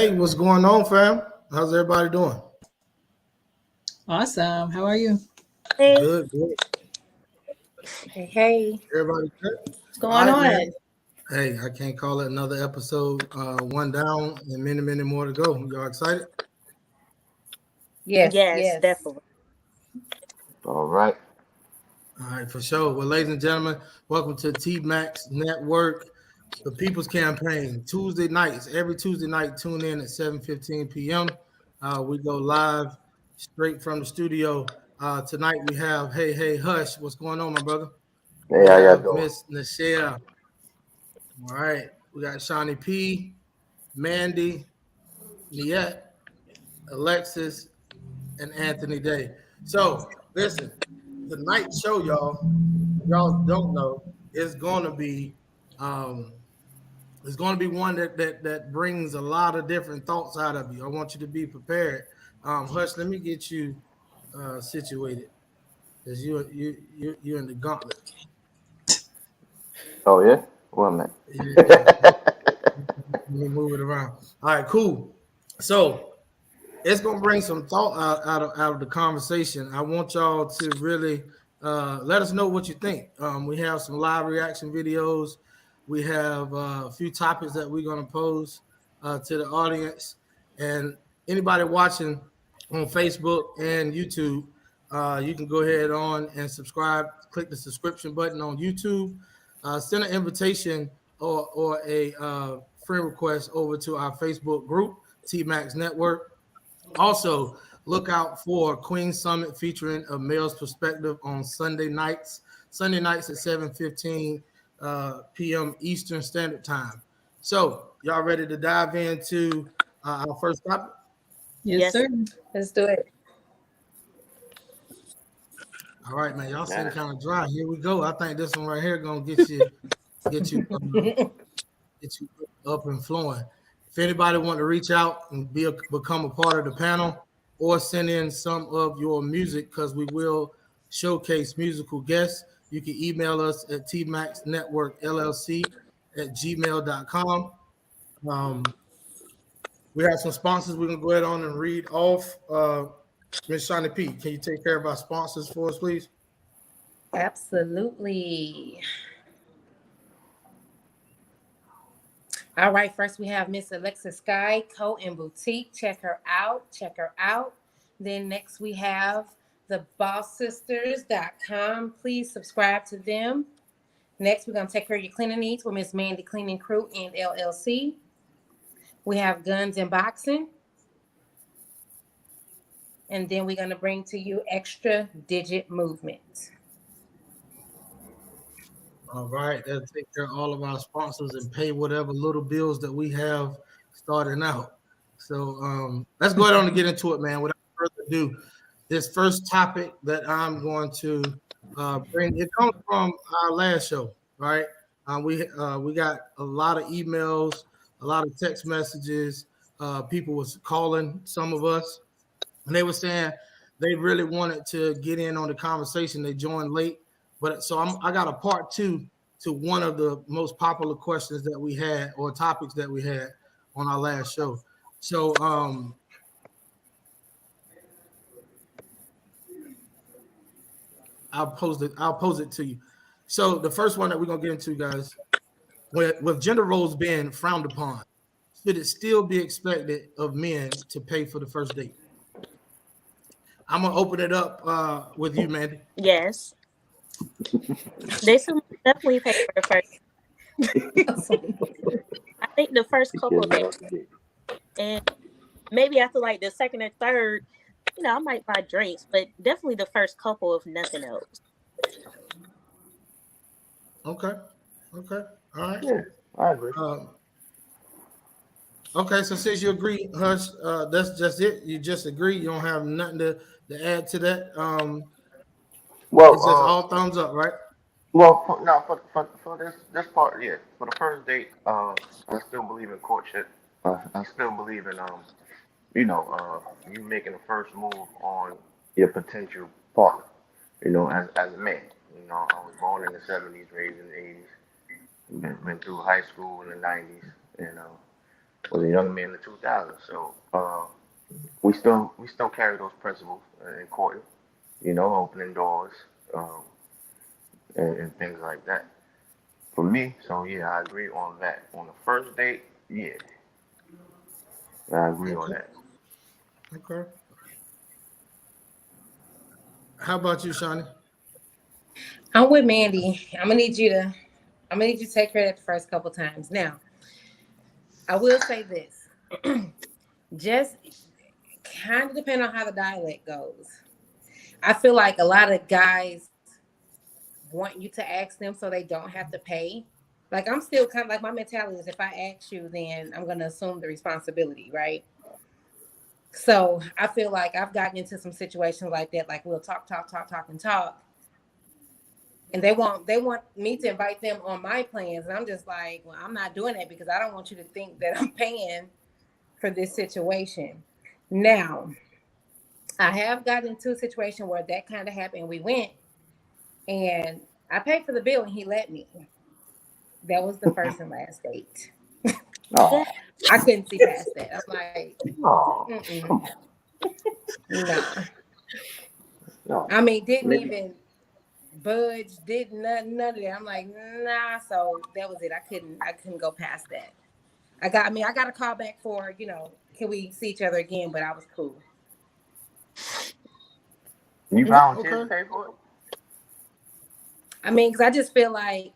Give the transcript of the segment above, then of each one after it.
Hey, what's going on, fam? How's everybody doing? Awesome. How are you? Hey. Good. Hey. Everybody good? What's going on? Man. Hey, I can't call it another episode. One down and many more to go. Y'all excited? Yes, definitely. All right. All right, for sure. Well, ladies and gentlemen, welcome to TMAX Network, the People's Campaign. Tuesday nights, every Tuesday night, tune in at 7:15 p.m. We go live straight from the studio. Tonight we have Hey Hush. What's going on, my brother? Hey, We how y'all have doing? Miss Nichelle. All right. We got Shawnee P, Mandy, Niet, Alexis, and Anthony Day. So listen, tonight's show, y'all don't know, is going to be um, it's going to be one that brings a lot of different thoughts out of you. I want you to be prepared. Hush, let me get you situated because you're in the gauntlet. Oh yeah, well, man. Yeah, let me move it around. All right, cool. So it's gonna bring some thought out of the conversation. I want y'all to really let us know what you think. We have some live reaction videos. We have a few topics that we're gonna pose to the audience, and anybody watching on Facebook and YouTube, you can go ahead on and subscribe. Click the subscription button on YouTube. Send an invitation or a friend request over to our Facebook group, TMAX Network. Also, look out for Queen Summit featuring a male's perspective on Sunday nights. Sunday nights at 7:15 p.m. Eastern Standard Time. So, y'all ready to dive into our first topic? Yes, sir. Let's do it. All right, man. Y'all seem Yeah. kind of dry. Here we go. I think this one right here gonna get you up and flowing. If anybody want to reach out and become a part of the panel or send in some of your music, because we will showcase musical guests, you can email us at tmaxnetworkllc@gmail.com. Um, we have some sponsors we're going to go ahead on and read off. Ms. Shawnee P, can you take care of our sponsors for us, please? Absolutely. All right. First, we have Miss Alexa Sky, Coat and Boutique. Check her out. Check her out. Then next, we have the bosssisters.com. Please subscribe to them. Next, we're going to take care of your cleaning needs with Miss Mandy Cleaning Crew and LLC. We have Guns and Boxing. And then we're going to bring to you Extra Digit Movement. All right, that'll take care of all of our sponsors and pay whatever little bills that we have starting out. So let's go ahead on and get into it, man. Without further ado, this first topic that I'm going to bring, it comes from our last show, right? We got a lot of emails, a lot of text messages. People was calling some of us, and they were saying they really wanted to get in on the conversation. They joined late, but so I got a part two to one of the most popular questions that we had or topics that we had on our last show. So I'll pose it to you. So the first one that we're gonna get into, guys, with gender roles being frowned upon, should it still be expected of men to pay for the first date? I'm gonna open it up with you, Mandy. Yes, they should definitely pay for the first. I think the first couple days, and maybe after like the second or third, I might buy drinks, but definitely the first couple, if nothing else. Okay. Okay. All right. Yeah, I agree. Okay. So since you agree, Hush, that's just it. You just agree. You don't have nothing to add to that. Well, It's just all thumbs up, right? no, for this part, yeah. For the first date, I still believe in courtship. I still believe in you making the first move on your potential partner. As a man. I was born in the '70s, raised in the '80s, been through high school in the '90s, and was a young man in the 2000s. So we still carry those principles in courting. Opening doors, um, and things like that. For me, so yeah, I agree on that. On the first date, yeah, I agree on Okay. that. Okay. How about you, Shawnee? I'm with Mandy. I'm gonna need you to take care of that the first couple times. Now, I will say this. Just kind of depend on how the dialect goes. I feel like a lot of guys want you to ask them so they don't have to pay. Like I'm still kind of like my mentality is if I ask you, then I'm gonna assume the responsibility, right? So I feel like I've gotten into some situations like that, like we'll talk, and talk. And they want me to invite them on my plans. And I'm just like, well, I'm not doing that because I don't want you to think that I'm paying for this situation. Now, I have gotten into a situation where that kind of happened. We went and I paid for the bill and he let me. That was the first and last date. Oh, I couldn't see past that. I'm like, oh, mm-mm, come nah. on. I mean, didn't Maybe. even budge, did none of that. I'm like, nah. So that was it. I couldn't go past that. I got a call back for, can we see each other again? But I was cool. You volunteered to Okay. pay for it? I mean, because I just feel like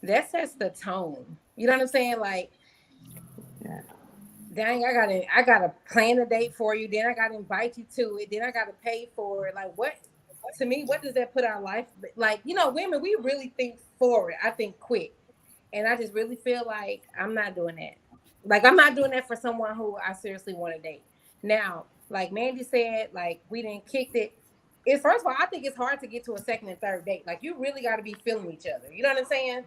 that sets the tone. You know what I'm saying? Like, Yeah. dang, I gotta plan a date for you. Then I gotta invite you to it. Then I gotta pay for it. Like, what? To me, what does that put our life like? Women, we really think forward. I think quick, and I just really feel like I'm not doing that. Like, I'm not doing that for someone who I seriously want to date. Now, like Mandy said, like we didn't kick it. It's first of all, I think it's hard to get to a second and third date. Like, you really got to be feeling each other. You know what I'm saying?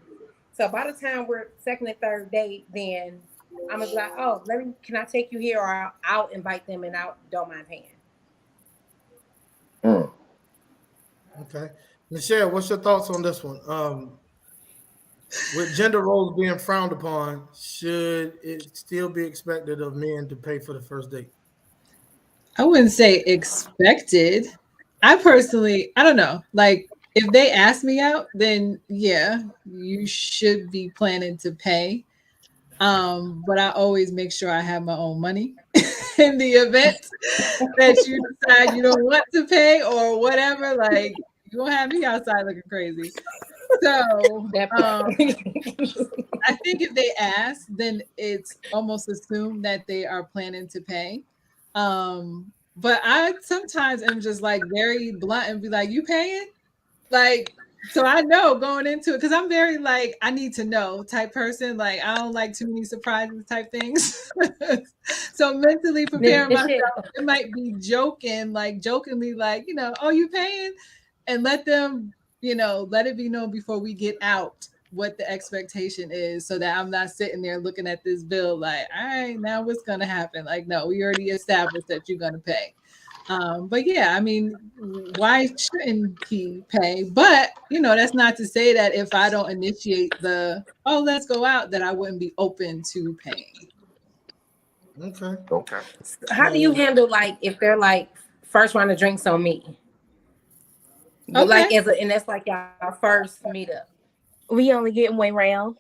So by the time we're second and third date, then I'm gonna be like, oh, can I take you here, or I'll invite them and I don't mind paying. Mm. Okay. Michelle, what's your thoughts on this one? With gender roles being frowned upon, should it still be expected of men to pay for the first date? I wouldn't say expected. I personally, I don't know. Like, if they ask me out, then yeah, you should be planning to pay. But I always make sure I have my own money in the event that you decide you don't want to pay or whatever. Like, you won't have me outside looking crazy. So That part. I think if they ask, then it's almost assumed that they are planning to pay. But I sometimes am just like very blunt and be like, "You paying?" Like, so I know going into it because I'm very like I need to know type person. Like, I don't like too many surprises type things. So mentally preparing This myself, shit. it might be jokingly, like, oh, you paying, and let them, let it be known before we get out what the expectation is, so that I'm not sitting there looking at this bill like, all right, now what's gonna happen? Like, no, we already established that you're gonna pay. But yeah, I mean, why shouldn't he pay? But that's not to say that if I don't initiate let's go out, that I wouldn't be open to paying. Okay. Okay. How do you So, handle like if they're like first round of drinks on me? But like Okay. and that's like our first meetup. We only get one round.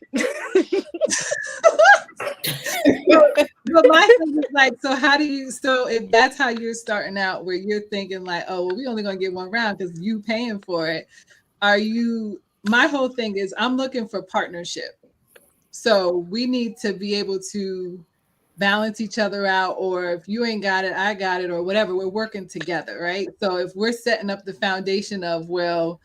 But my thing is like, so if that's how you're starting out, where you're thinking like, oh, well, we only gonna get one round because you paying for it. My whole thing is I'm looking for partnership. So we need to be able to balance each other out, or if you ain't got it, I got it, or whatever. We're working together, right? So if we're setting up the foundation of, well,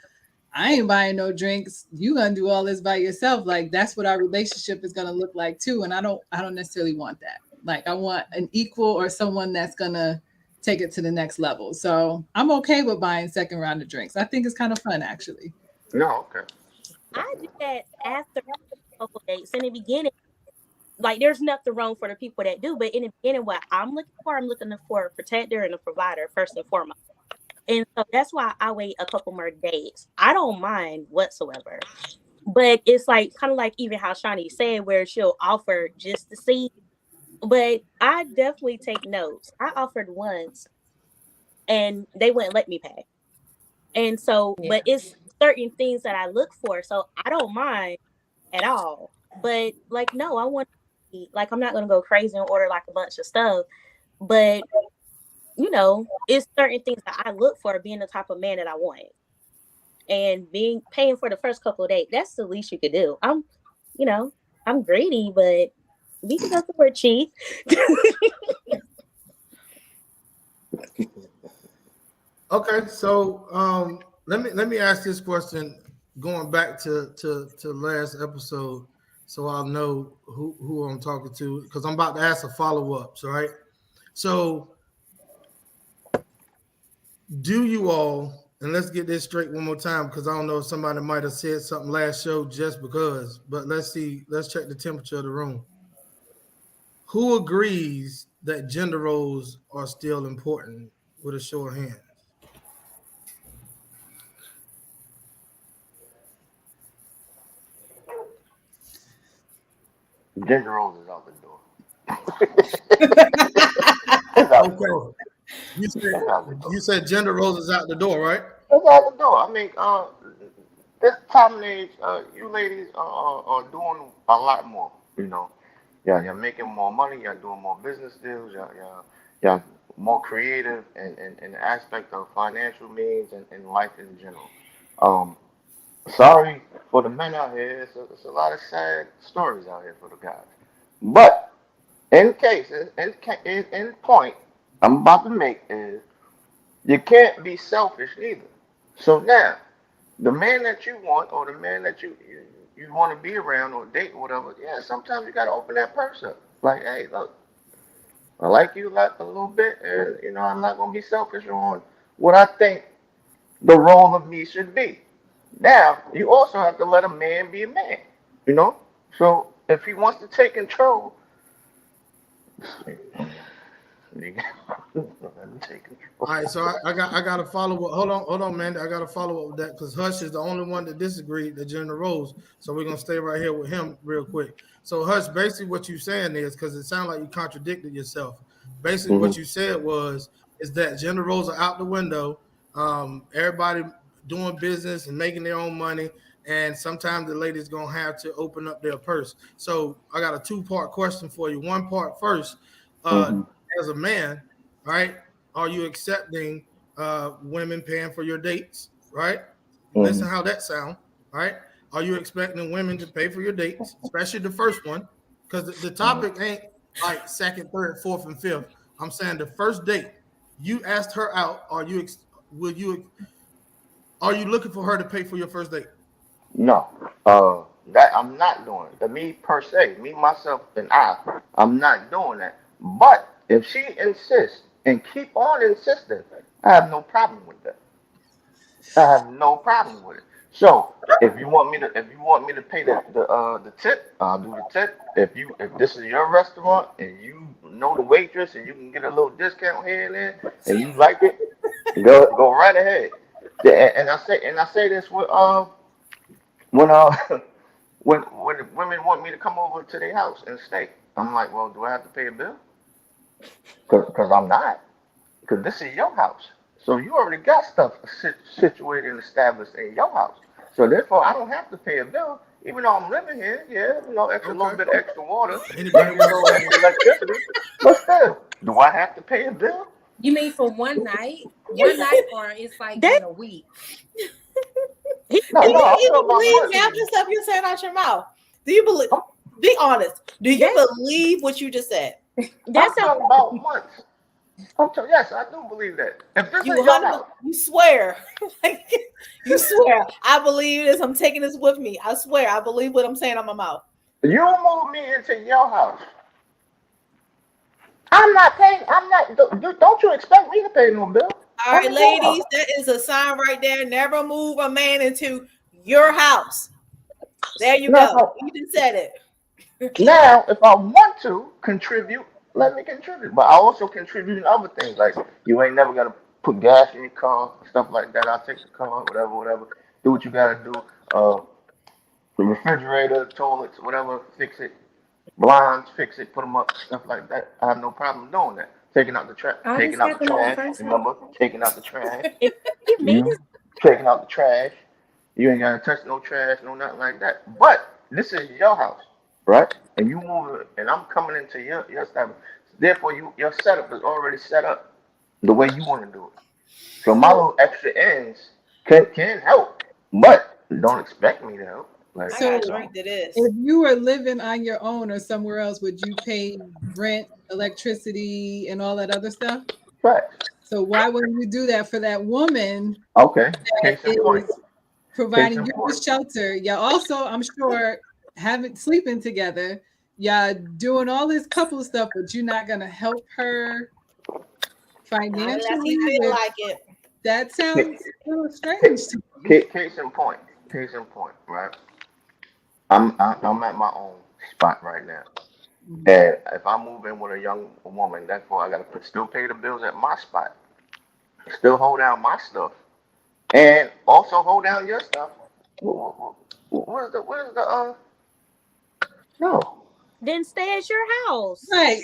I ain't buying no drinks, you gonna do all this by yourself, like that's what our relationship is gonna look like too. And I don't necessarily want that. Like, I want an equal or someone that's gonna take it to the next level. So I'm okay with buying second round of drinks. I think it's kind of fun, actually. No, okay. I do that after a couple dates. In the beginning, like there's nothing wrong for the people that do, but in the beginning, what I'm looking for a protector and a provider first and foremost. And so that's why I wait a couple more days. I don't mind whatsoever. But it's like kind of like even how Shawnee said, where she'll offer just to see. But I definitely take notes. I offered once and they wouldn't let me pay. And so, Yeah. but it's certain things that I look for. So I don't mind at all. But like, no, I want to eat. Like, I'm not going to go crazy and order like a bunch of stuff. But, it's certain things that I look for being the type of man that I want. And paying for the first couple of days, that's the least you could do. I'm greedy, but we can go somewhere cheap. okay. So, let me ask this question. going back to last episode, so I'll know who I'm talking to because I'm about to ask a follow ups. All right. So, do you all? And let's get this straight one more time because I don't know if somebody might have said something last show just because. But let's see. Let's check the temperature of the room. Who agrees that gender roles are still important? With a show of hands. Ginger Rose is out the door. It's out the door. Okay. You It's out the door. said gender roles is out the door, right? It's out the door. I mean, this time and age, you ladies are doing a lot more. You know, yeah, you're making more money. You're doing more business deals. You're more creative in the aspect of financial means and life in general. Um, Sorry for the men out here. It's a lot of sad stories out here for the guys. But in cases, in point, I'm about to make is you can't be selfish either. So now, the man that you want or the man that you want to be around or date or whatever, yeah, sometimes you got to open that purse up. Like, hey, look, I like you like a little bit, and I'm not gonna be selfish on what I think the role of me should be. Now, you also have to let a man be a man, you know? So if he wants to take control, let him take control. All right, so I got to follow up. Hold on, man. I got to follow up with that because Hush is the only one that disagreed that gender roles. So we're gonna stay right here with him real quick. So Hush, basically what you're saying is because it sounds like you contradicted yourself. Basically, Hmm. what you said is that gender roles are out the window. Everybody doing business and making their own money, and sometimes the lady's gonna have to open up their purse. So I got a two-part question for you. One part first, uh, Hmm. as a man, right? Are you accepting women paying for your dates? Right? Hmm. Listen how that sound. Right? Are you expecting women to pay for your dates, especially the first one? Because the topic ain't like second, third, fourth, and fifth. I'm saying the first date. You asked her out. Will you? Are you looking for her to pay for your first date? No, that I'm not doing. The me per se, me myself and I'm not doing that. But if she insists and keep on insisting, I have no problem with that. I have no problem with it. So if you want me to pay the tip, I'll do the tip. If this is your restaurant and you know the waitress and you can get a little discount here and there and you like it, go right ahead. Yeah, and I say this with when when the women want me to come over to their house and stay, I'm like, well, do I have to pay a bill? Because I'm not. Because this is your house. So you already got stuff situated and established in your house. So therefore, I don't have to pay a bill, even though I'm living here. Yeah, extra little Okay. bit of extra water, Anybody maybe a want little to extra electricity. But still, do I have to pay a bill? You mean for one night? One night, or it's like That in a week? No, Do you I'm talking even about believe half monthly. the stuff you're saying out your mouth? Do you believe? Be honest. Do you believe what you just said? that's I'm a talking about months. Yes, I do believe that. If this You is your 100%, house, you swear. Like, you swear. I believe this. I'm taking this with me. I swear. I believe what I'm saying on my mouth. you move me into your house. I'm not paying. I'm not. Don't you expect me to pay no bill? All I'm right, in your house. ladies, that is a sign right there. Never move a man into your house. There you Now, go. You just said it. now, if I want to contribute, let me contribute. But I also contribute in other things. Like you ain't never gotta put gas in your car, stuff like that. I'll take the car, whatever. Do what you gotta do. The refrigerator, toilets, whatever, fix it. Blinds, fix it, put them up, stuff like that. I have no problem doing that. Taking out the trash, All this taking out the happened on the trash. first night. Remember, taking out the trash. if he means You taking out the trash. You ain't gotta touch no trash, no nothing like that. But this is your house, right? And you move it, and I'm coming into your establishment. Therefore, your setup is already set up the way you want to do it. So my little extra ends can help, but don't expect me to help. Like, I So got to drink to this. if you were living on your own or somewhere else, would you pay rent, electricity, and all that other stuff? right? So why wouldn't you do that for that woman Okay. that Case in point. is providing you with shelter. Y'all also, I'm sure, having sleeping together. Y'all doing all this couple stuff, but you're not gonna help her Not financially. unless he feel like it. That sounds a little strange to me. Case in point. Case in point. Right. I'm at my own spot right now. And if I move in with a young woman, therefore I gotta still pay the bills at my spot, still hold down my stuff, and also hold down your stuff. What is the no? Then stay at your house. Right.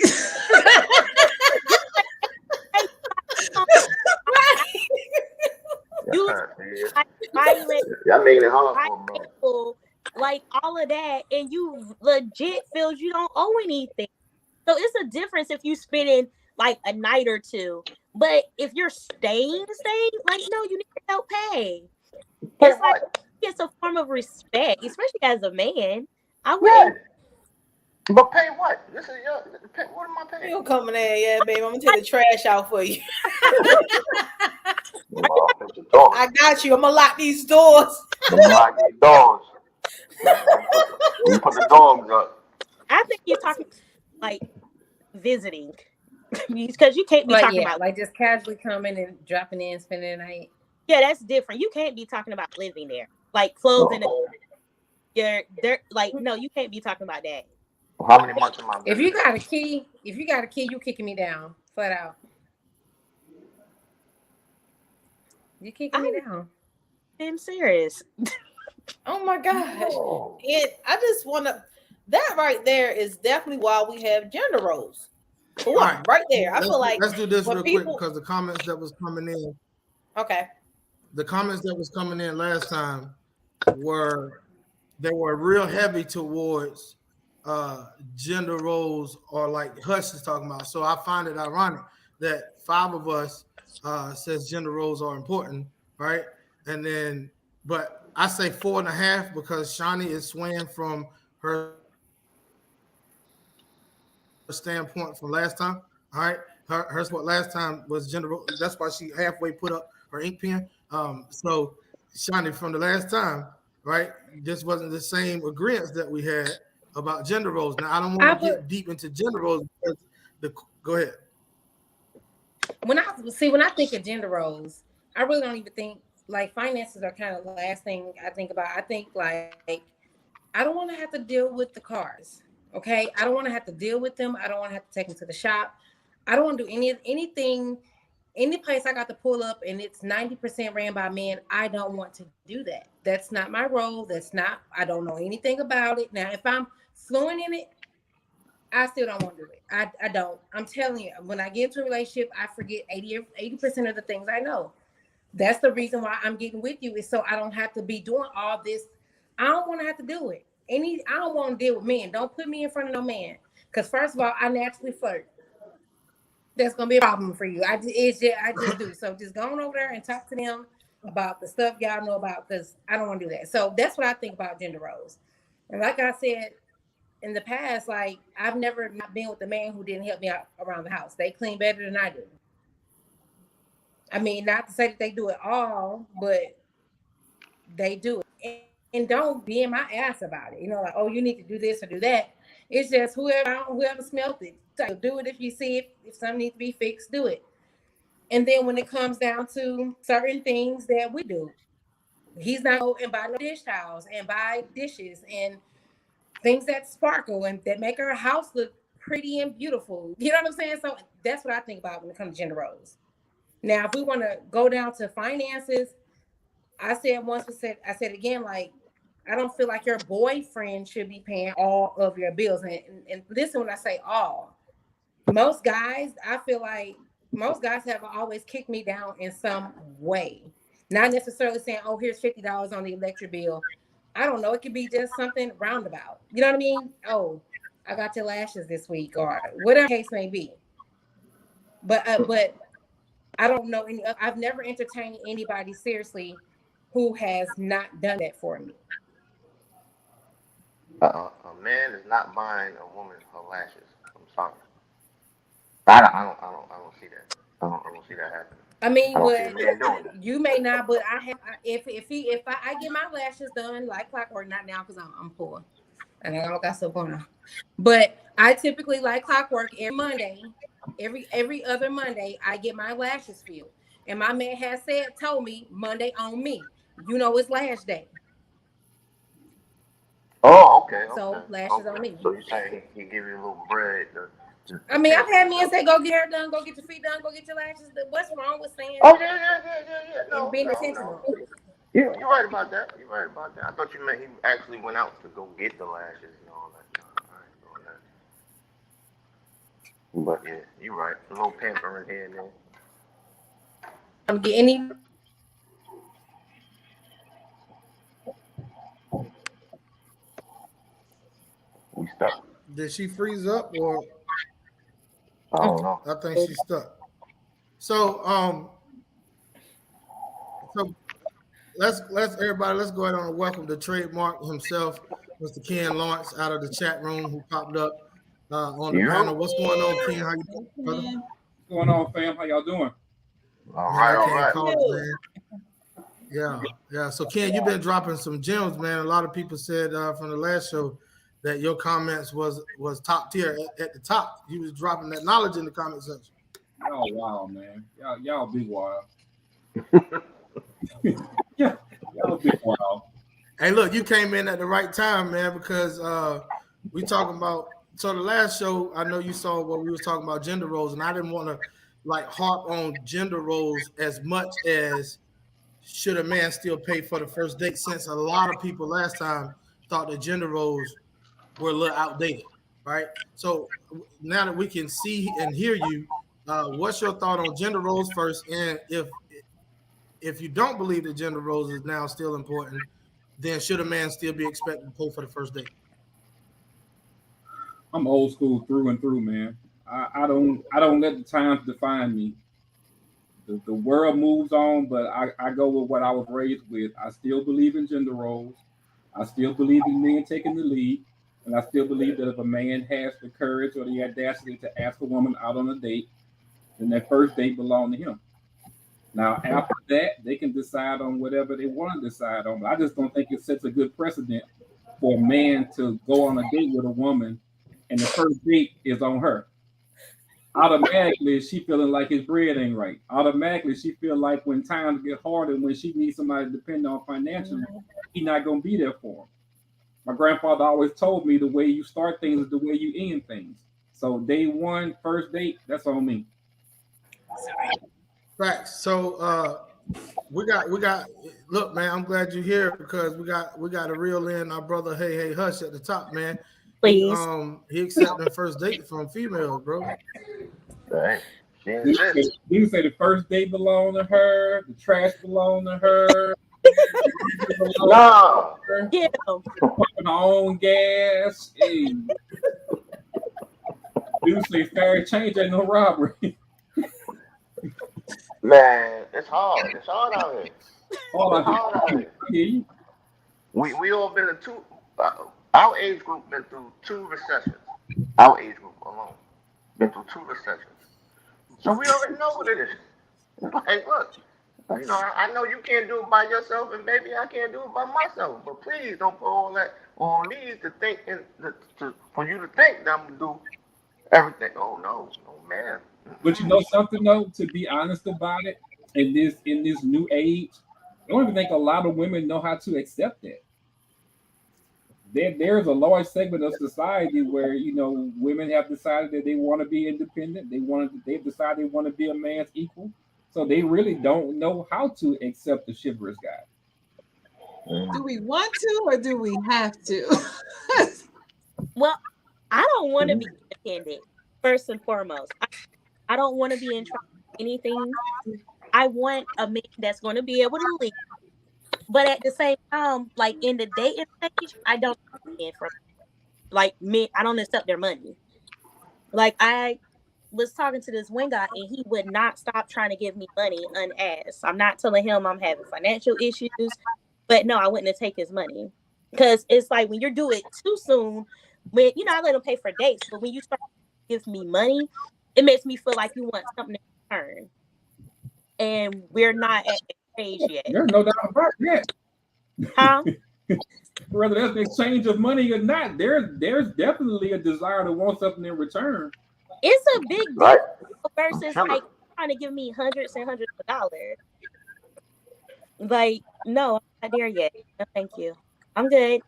You like violent, Y'all making it hard for me. people, like all of that, and you legit feels you don't owe anything. So it's a difference if you spending like a night or two, but if you're staying, like no, you need to help pay. It's like it's a form of respect, especially as a man. I wouldn't. But pay what? This is your. What am I paying? You coming there, yeah, baby. I'm gonna take the trash out for you. I got you. I'm gonna lock these doors. Lock these doors. You put the dogs up. I think you're talking like visiting, because you can't be Like, talking yeah, about like just casually coming and dropping in, spending the night. yeah, that's different. You can't be talking about living there, like clothes in the there. Like no, you can't be talking about that. How many months am I? If you got a key, you kicking me down, flat out. You kicking me down. I'm serious. Oh my gosh. And I just wanna that right there is definitely why we have gender roles. For one, right there. I feel like let's do this real people, quick because the comments that was coming in. Okay. The comments that was coming in last time were real heavy towards gender roles, or like Hush is talking about. So I find it ironic that 5 of us says gender roles are important, right? And then, but I say 4.5 because Shani is swaying from her standpoint from last time. All right, her what last time was gender role. That's why she halfway put up her ink pen. So Shani, from the last time, right? This wasn't the same agreements that we had about gender roles. Now I don't want to get deep into gender roles because go ahead. When I think of gender roles, I really don't even think like finances are kind of the last thing I think about. I think like I don't want to have to deal with the cars. Okay, I don't want to have to deal with them. I don't want to have to take them to the shop. I don't want to do anything. Any place I got to pull up and it's 90% ran by men, I don't want to do that. That's not my role. I don't know anything about it. Now, if I'm fluent in it, I still don't want to do it. I don't. I'm telling you, when I get into a relationship, I forget 80% of the things I know. That's the reason why I'm getting with you, is so I don't have to be doing all this. I don't want to have to do it. I don't want to deal with men. Don't put me in front of no man. Because first of all, I naturally flirt. That's gonna be a problem for you. I just do. So just go on over there and talk to them about the stuff y'all know about, because I don't want to do that. So that's what I think about gender roles. And like I said in the past, like I've never not been with a man who didn't help me out around the house. They clean better than I do. I mean, not to say that they do it all, but they do it. And don't be in my ass about it. You know, like, oh, you need to do this or do that. It's just whoever smelt it. So do it if you see if something needs to be fixed, do it. And then when it comes down to certain things that we do, he's not going and buy no dish towels and buy dishes and things that sparkle and that make our house look pretty and beautiful. You know what I'm saying? So that's what I think about when it comes to gender roles. Now, if we want to go down to finances, I said once, I said again, like, I don't feel like your boyfriend should be paying all of your bills. And listen, when I say all, most guys, I feel like most guys have always kicked me down in some way. Not necessarily saying, oh, here's $50 on the electric bill. I don't know. It could be just something roundabout. You know what I mean? Oh, I got your lashes this week, or whatever the case may be. But I don't know any. I've never entertained anybody seriously who has not done that for me. A man is not buying a woman her lashes. I'm sorry. I don't see that. I don't see that happening. I mean, I don't see a but man doing that. you may not, but I have. If I get my lashes done like clockwork, not now because I'm poor and I don't got stuff going on. But I typically like clockwork every Monday, every other Monday. I get my lashes filled, and my man has told me Monday on me. You know it's lash day, Oh, okay, so okay, lashes on okay. me. So you saying he give you a little bread I to mean, pay I've for had men yourself? say, "Go get hair done, go get your feet done, go get your lashes done." What's wrong with saying Oh yeah. and No, being no, no. intentional? You're right about that. You're right about that. I thought you meant he actually went out to go get the lashes and all that. No, I ain't doing that. But yeah, you're right. A little pampering here and there. Get any We stuck. Did she freeze up or I don't know. I think she's stuck? So so let's everybody let's go ahead and welcome the trademark himself, Mr. Ken Lawrence, out of the chat room who popped up on the You? panel. What's going on, Ken? How you doing, brother? Man, What's going on, fam? How y'all doing? All Man, right, I all can't right. call it, man. Yeah. So Ken, you've been dropping some gems, man. A lot of people said from the last show that your comments was top tier at the top. You was dropping that knowledge in the comment section. Y'all wild, man. Y'all big wild. Yeah, y'all big wild. Hey, look, you came in at the right time, man, because we talking about. So the last show, I know you saw what we was talking about gender roles, and I didn't want to like harp on gender roles as much as should a man still pay for the first date, since a lot of people last time thought that gender roles were a little outdated, right? So now that we can see and hear you, what's your thought on gender roles first, and if you don't believe that gender roles is now still important, then should a man still be expected to pay for the first date? I'm old school through and through, man. I don't let the times define me. The world moves on, but I go with what I was raised with. I still believe in gender roles. I still believe in men taking the lead. And I still believe that if a man has the courage or the audacity to ask a woman out on a date, then that first date belongs to him. Now, after that, they can decide on whatever they want to decide on. But I just don't think it sets a good precedent for a man to go on a date with a woman and the first date is on her. Automatically, she feeling like his bread ain't right. Automatically, she feel like when times get hard and when she needs somebody to depend on financially, he not going to be there for him. My grandfather always told me the way you start things is the way you end things. So day one, first date, that's on me. Facts. So we got look, man, I'm glad you're here because we got to reel in our brother Hey Hush at the top, man. Please. He accepting first date from females, bro. Dang. She You insists. say the first date belong to her, the trash belong to her, No. Yeah. pumping her own gas. Hey, you say fair change ain't no robbery. Man, it's hard. It's hard out here. All It's hard out here. I hear you. We all been in two. Our age group been through two recessions. Our age group alone been through two recessions. So we already know what it is. Like, look, I know you can't do it by yourself, and maybe I can't do it by myself. But please don't put all that on me to think for you to think that I'm gonna do everything. Oh no, man. But you know something though, to be honest about it, in this new age, I don't even think a lot of women know how to accept that. There's a large segment of society where women have decided that they want to be independent. They've decided they want to be a man's equal. So they really don't know how to accept the chivalrous guy. do we want to or do we have to? Well, I don't want to be independent, first and foremost. I don't want to be in trouble with anything. I want a man that's going to be able to lead. But at the same time, like in the dating stage, I don't stand from like me. I don't accept their money. Like I was talking to this one guy, and he would not stop trying to give me money unasked. I'm not telling him I'm having financial issues, but no, I wouldn't take his money because it's like when you do it too soon. When I let him pay for dates, but when you start to give me money, it makes me feel like you want something in return. and we're not at the stage yet. There's no doubt about that. Huh? Whether that's an exchange of money or not, there's definitely a desire to want something in return. It's a big Right. difference versus like trying to give me hundreds and hundreds of dollars. Like, no, I'm not there yet. No, thank you. I'm good.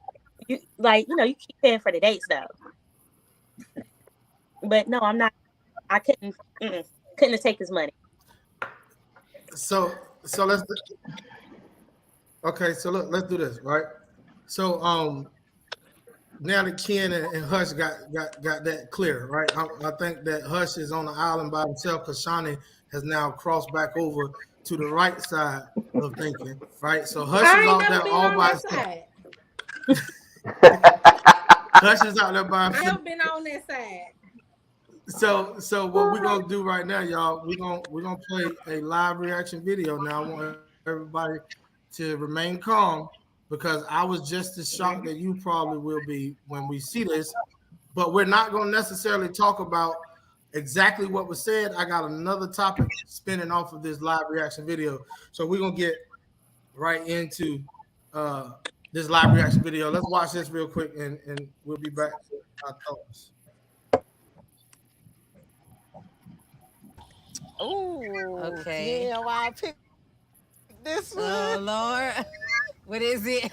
You you keep paying for the dates though. But no, I'm not. I couldn't take his money. So let's okay. So look, let's do this, right? So now that Ken and Hush got that clear, right? I think that Hush is on the island by himself because Shawnee has now crossed back over to the right side of thinking, right? So Hush is out there all by himself. Hush is out there by himself. I have been on that side. So what we're gonna do right now, y'all, we're gonna play a live reaction video. Now I want everybody to remain calm because I was just as shocked that you probably will be when we see this, but we're not gonna necessarily talk about exactly what was said. I got another topic spinning off of this live reaction video. So we're gonna get right into this live reaction video. Let's watch this real quick and we'll be back with our thoughts. Ooh, Okay. Yeah, why I picked this one? Oh Lord, what is it?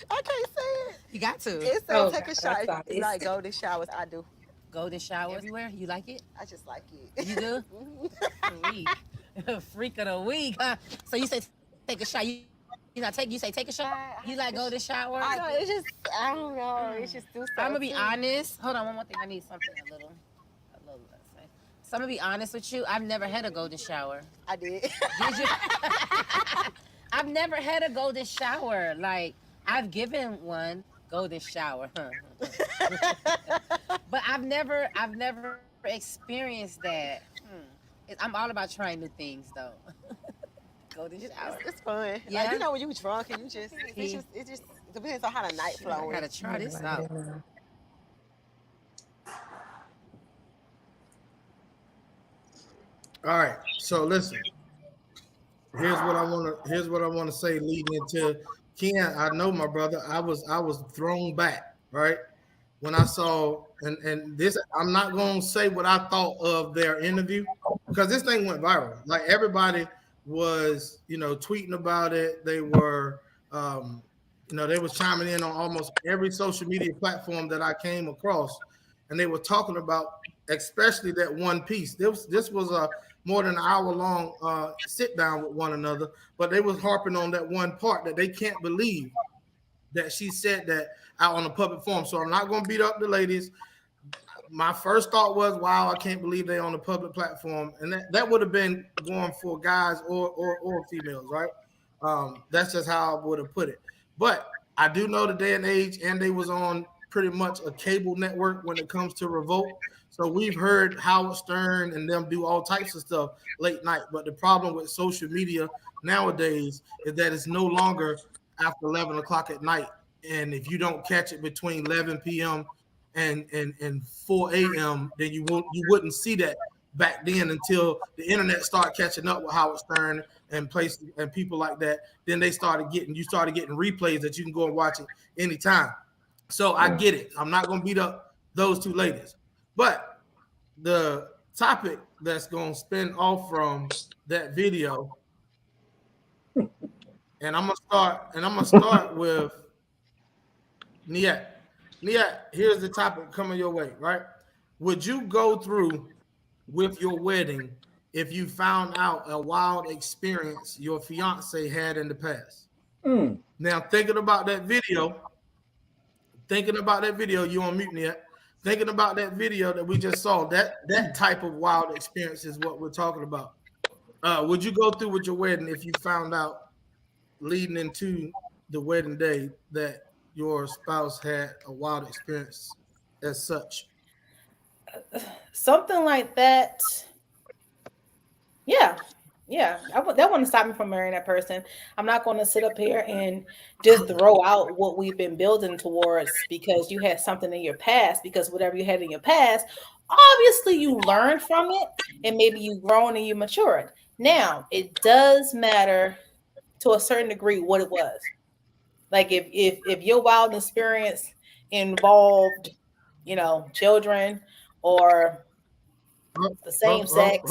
I can't say it. You got to. It says Oh, take a God, shower. stop it. Like golden showers. I do. Golden shower everywhere. You like it? I just like it. You do? Freak. Freak of the week. Huh? So you say take a shower. You not take. You say take a shower. You like golden shower? I know. It's just I don't know. It's just too. I'm gonna be honest. Hold on, one more thing. I need something a little. So I'm gonna be honest with you. I've never had a golden shower. I did. Did you? I've never had a golden shower. Like I've given one golden shower, but I've never experienced that. I'm all about trying new things, though. Golden shower. It's fun. Yeah. Like, you know when you drunk and it just depends on how the night I flowing. gotta try this out. All right, so listen. Here's what I want to say leading into Ken. I know my brother. I was thrown back, right? When I saw and this, I'm not gonna say what I thought of their interview because this thing went viral. Like everybody was, tweeting about it. They were, they was chiming in on almost every social media platform that I came across, and they were talking about especially that one piece. This was a more than an hour long sit down with one another, but they was harping on that one part that they can't believe that she said that out on a public forum. So I'm not going to beat up the ladies. My first thought was, wow, I can't believe they on a public platform. And that would have been going for guys or females, right? That's just how I would have put it. But I do know the day and age, and they was on pretty much a cable network when it comes to Revolt. So we've heard Howard Stern and them do all types of stuff late night. But the problem with social media nowadays is that it's no longer after 11 o'clock at night. And if you don't catch it between 11 p.m. and 4 a.m., then you wouldn't see that back then until the internet started catching up with Howard Stern and places and people like that. Then you started getting replays that you can go and watch it anytime. So I get it. I'm not going to beat up those two ladies. But the topic that's going to spin off from that video, and I'm gonna start with Niat. Niat, here's the topic coming your way, right? Would you go through with your wedding if you found out a wild experience your fiance had in the past? Now, thinking about that video, you on mute, Niat. Thinking about that video that we just saw, that type of wild experience is what we're talking about. Would you go through with your wedding if you found out leading into the wedding day that your spouse had a wild experience as such? Something like that. Yeah. That wouldn't stop me from marrying that person. I'm not going to sit up here and just throw out what we've been building towards because you had something in your past, because whatever you had in your past Obviously, you learned from it, and maybe you grown and you matured. Now, it does matter to a certain degree what it was. Like if your wild experience involved, children or the same sex.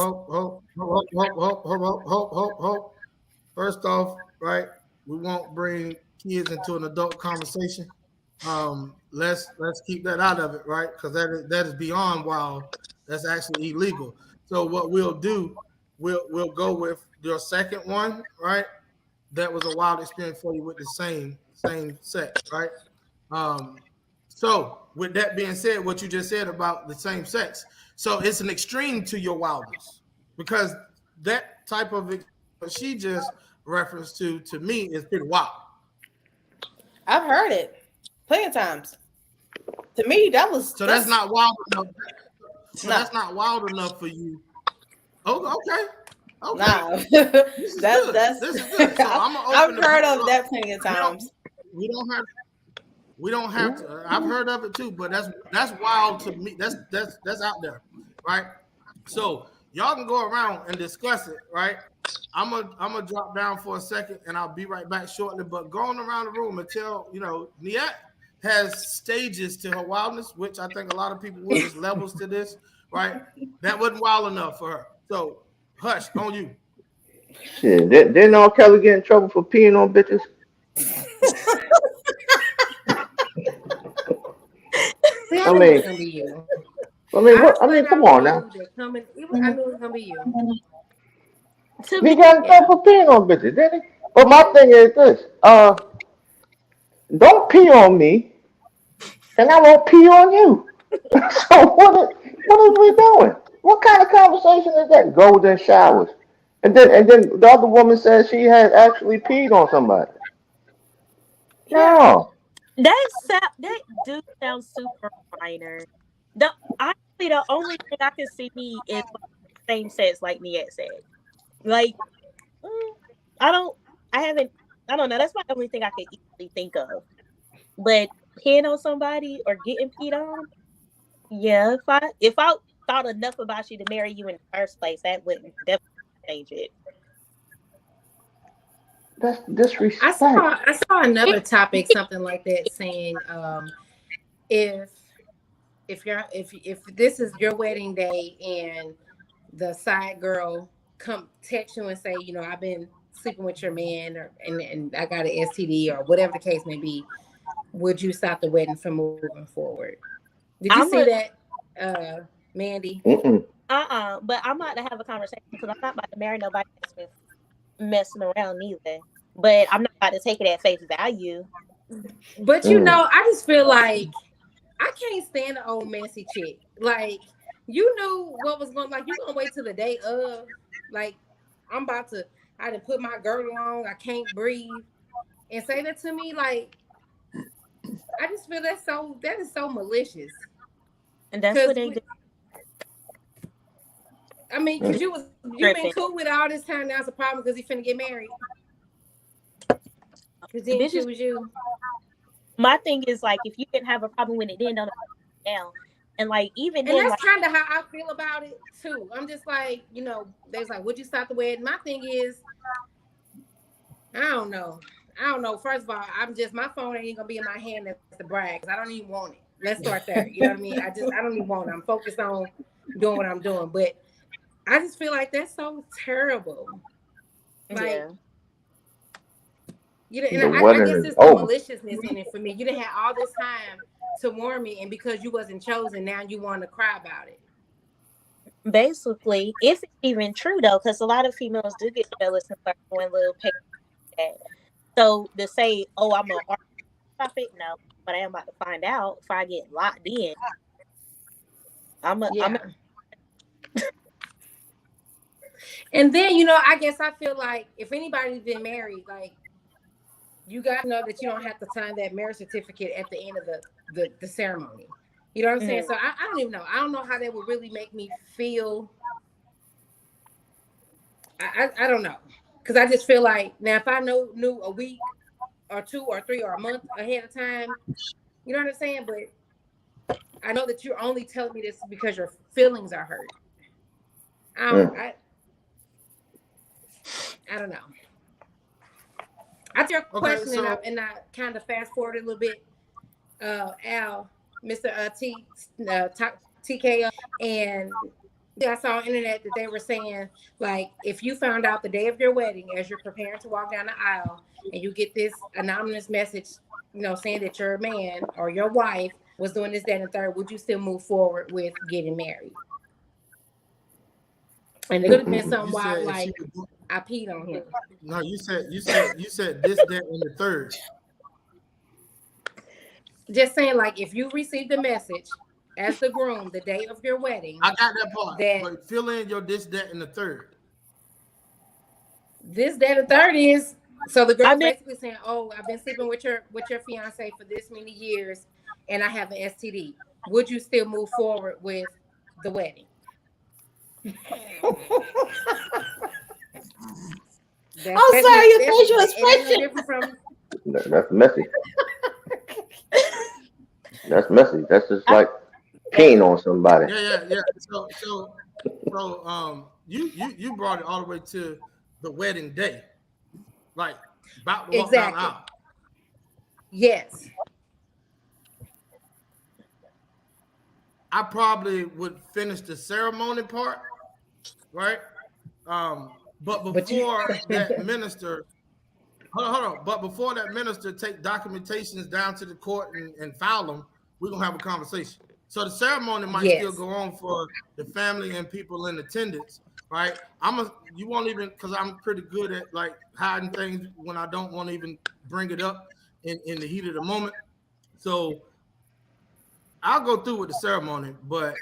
First off, right, we won't bring kids into an adult conversation. Let's keep that out of it, right? Because that is beyond wild. That's actually illegal. So what we'll do, we'll go with your second one, right? That was a wild experience for you with the same sex, right? Um, so with that being said, what you just said about the same sex, so it's an extreme to your wildness because that type of what she just referenced to me is pretty wild. I've heard it plenty of times. To me, that's not wild enough. So that's not wild enough for you. Oh, okay. Nah, this is good. This is good. So I've heard of that plenty of times. We don't have to. I've heard of it too, but that's wild to me. That's out there, right? So y'all can go around and discuss it, right? I'm gonna drop down for a second, and I'll be right back shortly. But going around the room and tell Niette has stages to her wildness, which I think a lot of people would. There's levels to this, right? That wasn't wild enough for her. So hush, on you. Shit, didn't R. Kelly get in trouble for peeing on bitches? I mean, come on now. I knew it was gonna be you. He got in trouble for peeing on bitches, didn't he? But my thing is this: don't pee on me, and I won't pee on you. So what is we doing? What kind of conversation is that? Golden showers, and then the other woman says she had actually peed on somebody. No. That do sound super minor. Honestly, the only thing I can see is same sex, like Niette said. Like, I don't know. That's my only thing I could easily think of. But peeing on somebody or getting peed on, yeah. If I thought enough about you to marry you in the first place, that wouldn't definitely change it. That's disrespect. I saw another topic, something like that, saying if this is your wedding day and the side girl come text you and say, I've been sleeping with your man and I got an STD or whatever the case may be, would you stop the wedding from moving forward? Did you see that, Mandy? But I'm about to have a conversation because I'm not about to marry nobody that's been messing around either. But I'm not about to take it at face value. But I just feel like I can't stand the old messy chick. Like, you knew what was going, like, you gonna wait till the day of, like, I done put my girdle on, I can't breathe, and say that to me. Like, I just feel that is so malicious. And that's what they do. I mean, because you've been cool with all this time. Now it's a problem because he finna get married. Because then it was you. My thing is, like, if you didn't have a problem with it, then don't down. And like, even and then, that's kind of how I feel about it too. I'm just like, there's like, would you stop the wedding? My thing is, I don't know. First of all, my phone ain't gonna be in my hand as the brag. I don't even want it. Let's start there. You know what I mean? I don't even want it. I'm focused on doing what I'm doing. But I just feel like that's so terrible. Like, and I guess it's the maliciousness in it for me. You didn't have all this time to warn me, and because you wasn't chosen, now you want to cry about it. Basically, if it's even true though, because a lot of females do get jealous and start doing little pay. So to say, "Oh, I'm a prophet," no, but I am about to find out if I get locked in. And then I guess I feel like if anybody's been married, like, you got to know that you don't have to sign that marriage certificate at the end of the ceremony. You know what I'm saying? So I don't even know. I don't know how that would really make me feel. I don't know. Because I just feel like, now if I knew a week or 2 or 3 or a month ahead of time, you know what I'm saying? But I know that you're only telling me this because your feelings are hurt. I don't know. I your question, and I kind of fast forward a little bit. Al, Mr. TK, and I saw on the internet that they were saying, like, if you found out the day of your wedding as you're preparing to walk down the aisle and you get this anonymous message, saying that your man or your wife was doing this, that, and third, would you still move forward with getting married? And it could have been something wild, like I peed on him. No, you said this, that, and the third. Just saying, like, if you received a message as the groom the day of your wedding, I got that part. But fill in your this, that, and the third. This, that, and third is so the girl basically saying, "Oh, I've been sleeping with your fiance for this many years, and I have an STD. Would you still move forward with the wedding?" I'm sorry, your facial expression. That's messy. That's messy. That's just like peeing on somebody. Yeah. So, you brought it all the way to the wedding day, like about to walk down the aisle. Yes. I probably would finish the ceremony part, right? But before that minister, hold on. But before that minister take documentations down to the court and file them, we're gonna have a conversation. So the ceremony might still go on for the family and people in attendance, right? You won't even, because I'm pretty good at like hiding things when I don't want to even bring it up in the heat of the moment. So I'll go through with the ceremony, but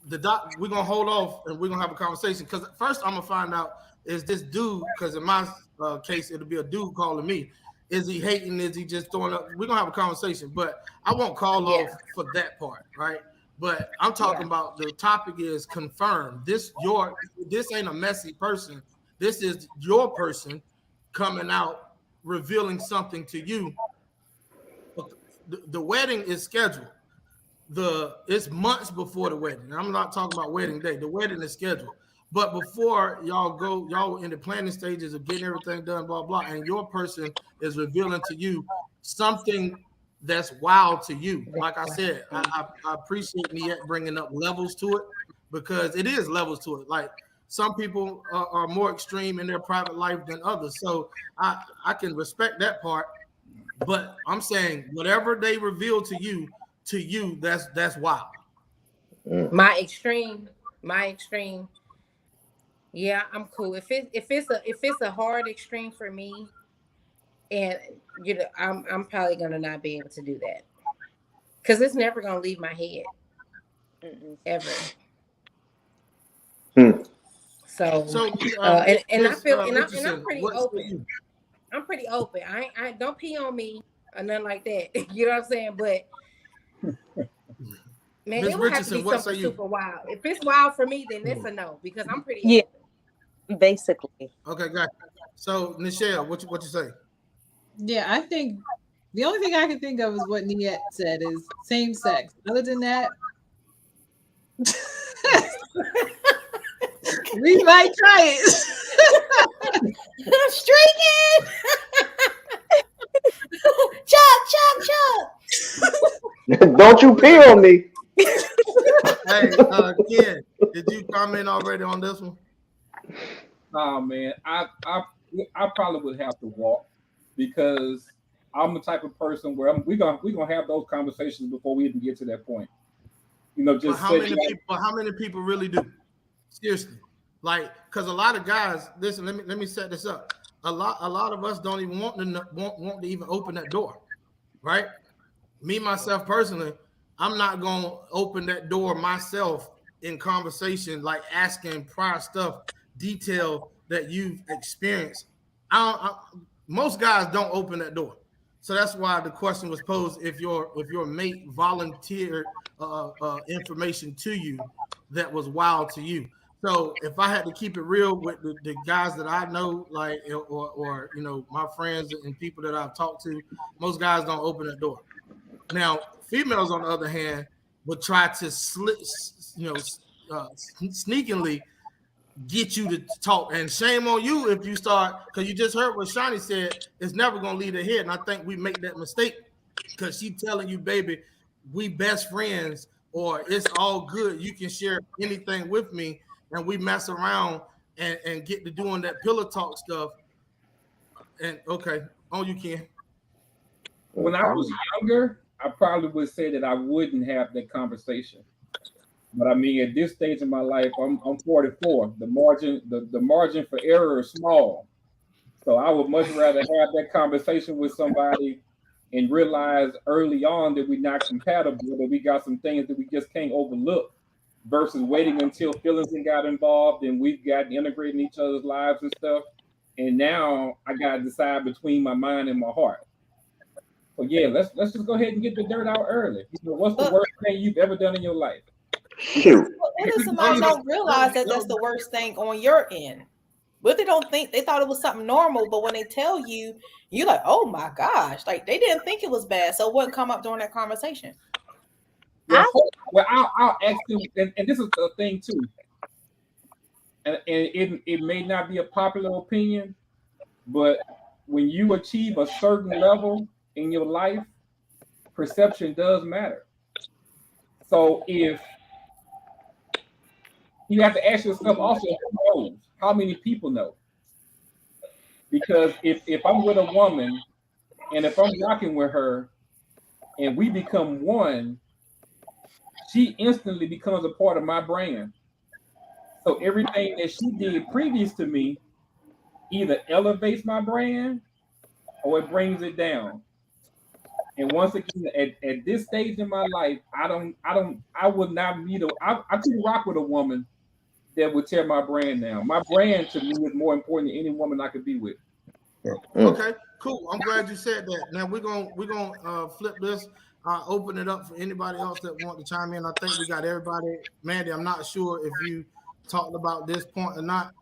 we're gonna hold off and we're gonna have a conversation. Because first I'm gonna find out, is this dude, because in my case it'll be a dude calling me. Is he hating? Is he just throwing up? We're gonna have a conversation, but I won't call off for that part, right? But I'm talking about the topic is confirmed. This ain't a messy person. This is your person coming out, revealing something to you. The wedding is scheduled. It's months before the wedding. I'm not talking about wedding day. The wedding is scheduled. But before y'all in the planning stages of getting everything done, blah, blah, and your person is revealing to you something that's wild to you. Like I said, I appreciate Niette bringing up levels to it, because it is levels to it. Like some people are more extreme in their private life than others. So I can respect that part. But I'm saying whatever they reveal to you, that's wild. My extreme. Yeah, I'm cool. If it's a hard extreme for me, and I'm probably gonna not be able to do that, because it's never gonna leave my head ever. So and I feel and I'm pretty open. I'm pretty open. I don't pee on me or nothing like that. You know what I'm saying? But man, it would have to be something super wild. If it's wild for me, then it's a no, because I'm pretty open. Basically. Okay, got it. So Nichelle, what you say? Yeah, I think the only thing I can think of is what Niette said is same sex. Other than that, we might try it. Streaking. Chop. Don't you pee on me. Hey, Ken, did you comment already on this one? Nah, man, I probably would have to walk, because I'm the type of person where we're gonna have those conversations before we even get to that point. Just how many people really do? Seriously, like, because a lot of guys. Listen, let me set this up. A lot of us don't even want to even open that door, right? Me myself personally, I'm not gonna open that door myself in conversation, like asking prior stuff, detail that you've experienced. Most guys don't open that door, so that's why the question was posed: if your mate volunteered information to you that was wild to you. So if I had to keep it real with the guys that I know, like or my friends and people that I've talked to, most guys don't open that door. Now, females on the other hand, would try to sneakingly get you to talk. And shame on you if you start, because you just heard what Shawnee said. It's never gonna lead ahead, and I think we make that mistake because she telling you, baby, we best friends, or it's all good. You can share anything with me, and we mess around and get to doing that pillow talk stuff. And okay, on you can. When I was younger, I probably would say that I wouldn't have that conversation. But I mean, at this stage in my life, I'm 44. The margin for error is small. So I would much rather have that conversation with somebody and realize early on that we're not compatible, that we got some things that we just can't overlook, versus waiting until feelings got involved and we've got integrating each other's lives and stuff. And now I gotta decide between my mind and my heart. So yeah, let's just go ahead and get the dirt out early. What's the worst thing you've ever done in your life? Shoot. What if somebody don't realize that that's the worst thing on your end? What if they don't think, they thought it was something normal, but when they tell you, you're like, oh my gosh, like they didn't think it was bad, so it wouldn't come up during that conversation. Well, I'll ask you, and this is the thing too, and it may not be a popular opinion, but when you achieve a certain level in your life, perception does matter. So if you have to ask yourself also, who knows? How many people know? Because if I'm with a woman and if I'm rocking with her and we become one, she instantly becomes a part of my brand. So everything that she did previous to me either elevates my brand or it brings it down. And once again, at this stage in my life, I would not be I couldn't rock with a woman that would tear my brand down. My brand to me is more important than any woman I could be with. Okay, cool. I'm glad you said that. Now we're gonna flip this. Open it up for anybody else that want to chime in. I think we got everybody. Mandy, I'm not sure if you talked about this point or not.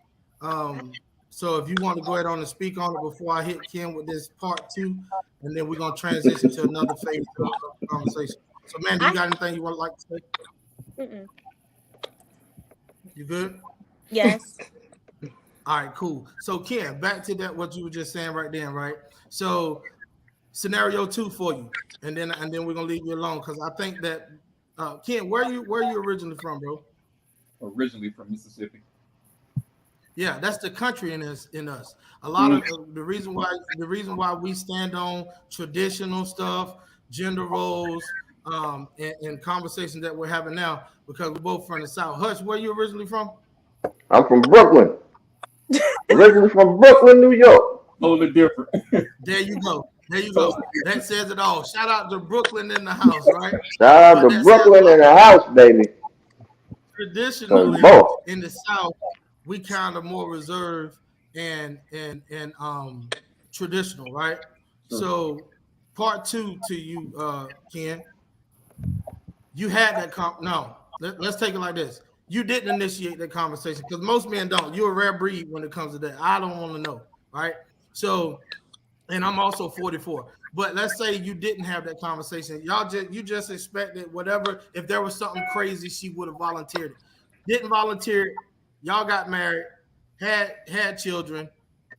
So if you want to go ahead on and speak on it before I hit Ken with this part 2, and then we're gonna transition to another phase of the conversation. So Mandy, you got anything you want to like to say? Mm-mm. You good? Yes. All right, cool. So Ken, back to that what you were just saying right then, right? So scenario 2 for you, and then we're gonna leave you alone because I think that Ken, where you originally from, bro? Originally from Mississippi. Yeah, that's the country in us. A lot of the reason why we stand on traditional stuff, gender roles, and conversations that we're having now because we're both from the South. Hush, where you originally from? I'm from Brooklyn. Originally from Brooklyn, New York. Totally different. There you go. That says it all. Shout out to Brooklyn in the house, right? Shout out to Brooklyn in the house, baby. Traditionally, in the South, we kind of more reserved and traditional, right? Sure. So, part 2 to you, Ken. You had that let's take it like this. You didn't initiate that conversation because most men don't. You're a rare breed when it comes to that. I don't want to know, right? So, and I'm also 44. But let's say you didn't have that conversation. You just expected whatever. If there was something crazy, she would have volunteered. Didn't volunteer. Y'all got married, had children,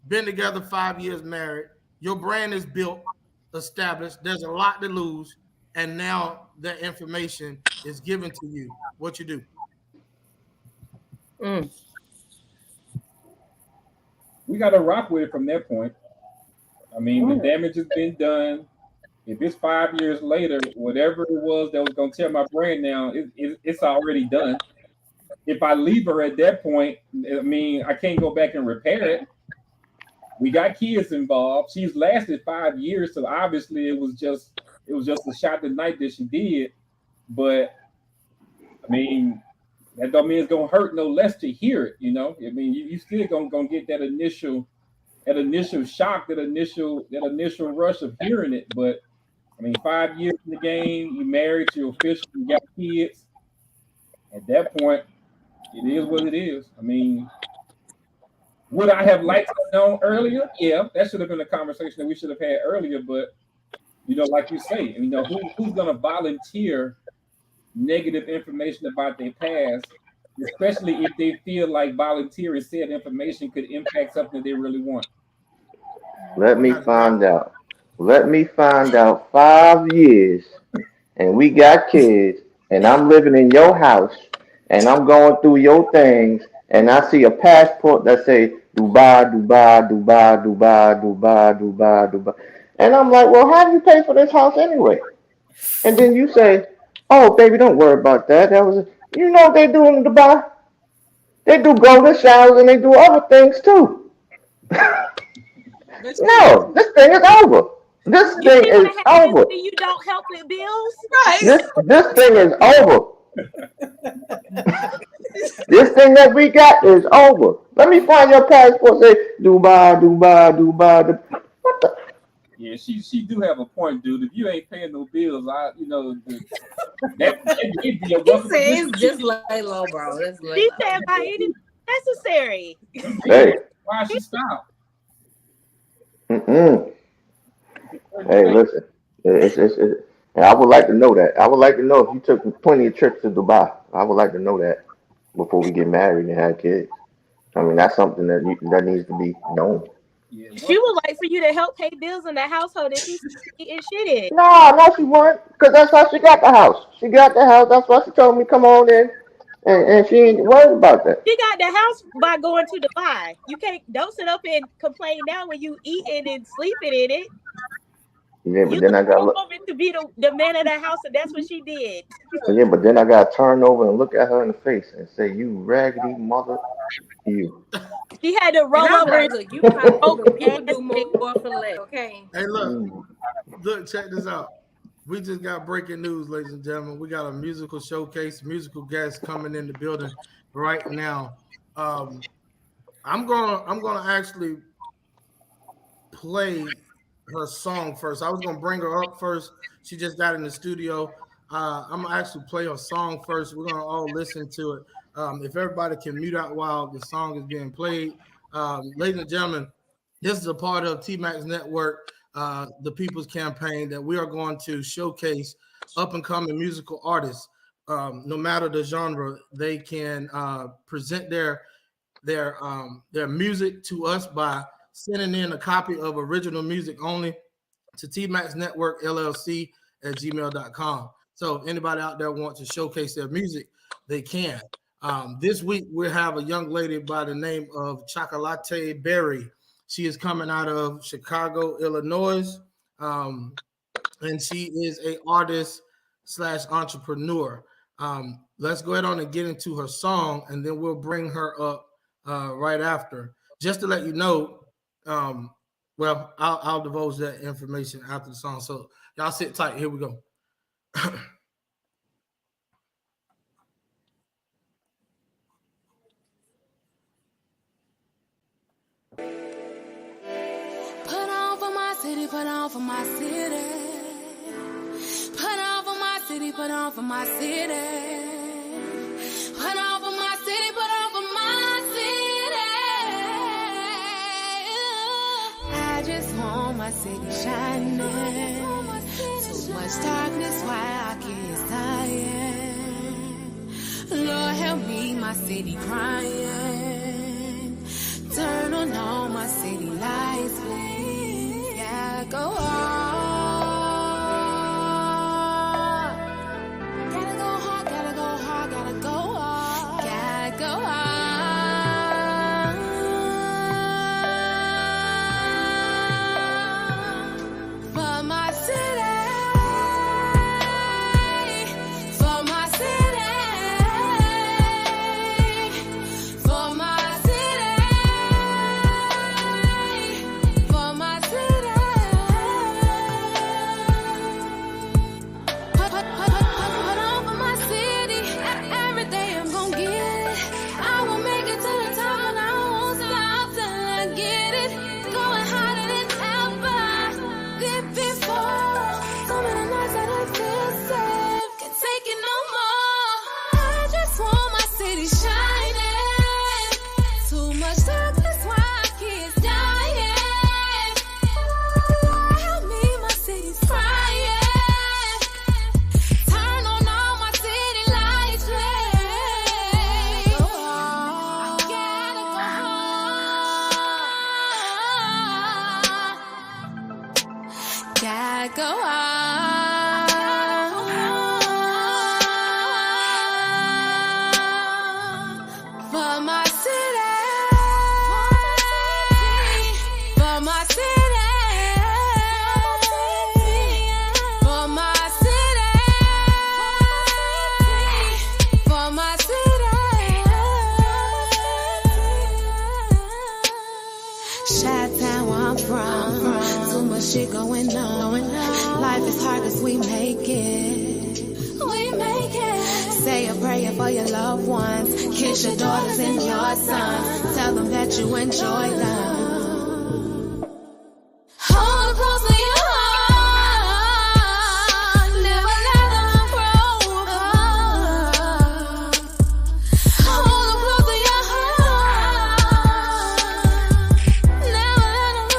been together 5 years married. Your brand is built, established. There's a lot to lose, and now that information is given to you. What you do? We got to rock with it from that point. I mean, the damage has been done. If it's 5 years later, whatever it was that was going to tear my brand down, it's already done. If I leave her at that point, I mean, I can't go back and repair it. We got kids involved. She's lasted 5 years, so obviously it was just a shot the night that she did. But I mean, that don't mean it's gonna hurt no less to hear it. You know, I mean, you still gonna get that initial shock, that initial rush of hearing it. But I mean, 5 years in the game, you married, you're official, you got kids. At that point, it is what it is. I mean, would I have liked to know earlier? Yeah, that should have been a conversation that we should have had earlier. But you know, like you say, you know, who's going to volunteer negative information about their past, especially if they feel like volunteering said information could impact something they really want. Let me find out. Let me find out 5 years, and we got kids, and I'm living in your house, and I'm going through your things, and I see a passport that say Dubai, Dubai, Dubai, Dubai, Dubai, Dubai, Dubai, and I'm like, well, how do you pay for this house anyway? And then you say, oh, baby, don't worry about that. That was, you know what they do in Dubai? They do golden showers and they do other things too. No, this thing is over. This You thing see is what happens over. when you don't help with bills? This thing is over. This thing that we got is over. Let me find your passport. Say Dubai, Dubai, Dubai. What the? Yeah, she do have a point, dude. If you ain't paying no bills, that it'd be a He welcome said addition. it's just lay low, bro. It's lay She low. said by any necessary. Hey. Why she stopped? Mm-mm. Hey, listen. It's and I would like to know that. I would like to know if you took plenty of trips to Dubai. I would like to know that before we get married and have kids. I mean, that's something that needs to be known. Yeah, She would like for you to help pay bills in the household that she's eating shit in. No, she won't, because that's how she got the house. She got the house. That's why she told me come on in, and she ain't worried about that. She got the house by going to Dubai. You don't sit up and complain now when you eating and sleeping in it. Yeah, but You then I got look over to be the man of the house, and that's what she did. yeah, but then I got to turn over and look at her in the face and say, "You raggedy mother, you." She had to roll And I over. heard, look, you probably people do more for less. Okay. Hey, look, check this out. We just got breaking news, ladies and gentlemen. We got a musical showcase, musical guests coming in the building right now. I'm gonna actually play her song first. I was gonna bring her up first. She just got in the studio. I'm gonna actually play her song first. We're gonna all listen to it. If everybody can mute out while the song is being played. Ladies and gentlemen, this is a part of TMAX Network, the People's Campaign, that we are going to showcase up and coming musical artists. No matter the genre, they can present their music to us by sending in a copy of original music only to TMAX Network LLC at gmail.com. So if anybody out there wants to showcase their music, they can. This week we have a young lady by the name of Chocolate Berry. She is coming out of Chicago, Illinois, and she is an artist / entrepreneur. Let's go ahead on and get into her song, and then we'll bring her up right after. Just to let you know, well, I'll divulge that information after the song. So y'all sit tight. Here we go. Put on for my city, put on for my city. Put on for my city, put on for my city. Put on for my city, put on for my city. I just want my city shining. Too much darkness, why I can't stand. Lord help me, my city crying. Turn on all my city lights, please. Yeah, go hard. Gotta go hard, gotta go hard, gotta go hard. Gotta go hard. For my city. For my city. For my city. For my city. gotta go on for my city, for my city, for my city, for my city. Chi-town where I'm from, too much shit going on. Life is hard cause we make it. We make it. Say a prayer for your loved ones. Kiss your daughters and your sons. Tell them that you enjoy them. Hold close to your heart. Never let them approach. Hold close to your heart. Never let them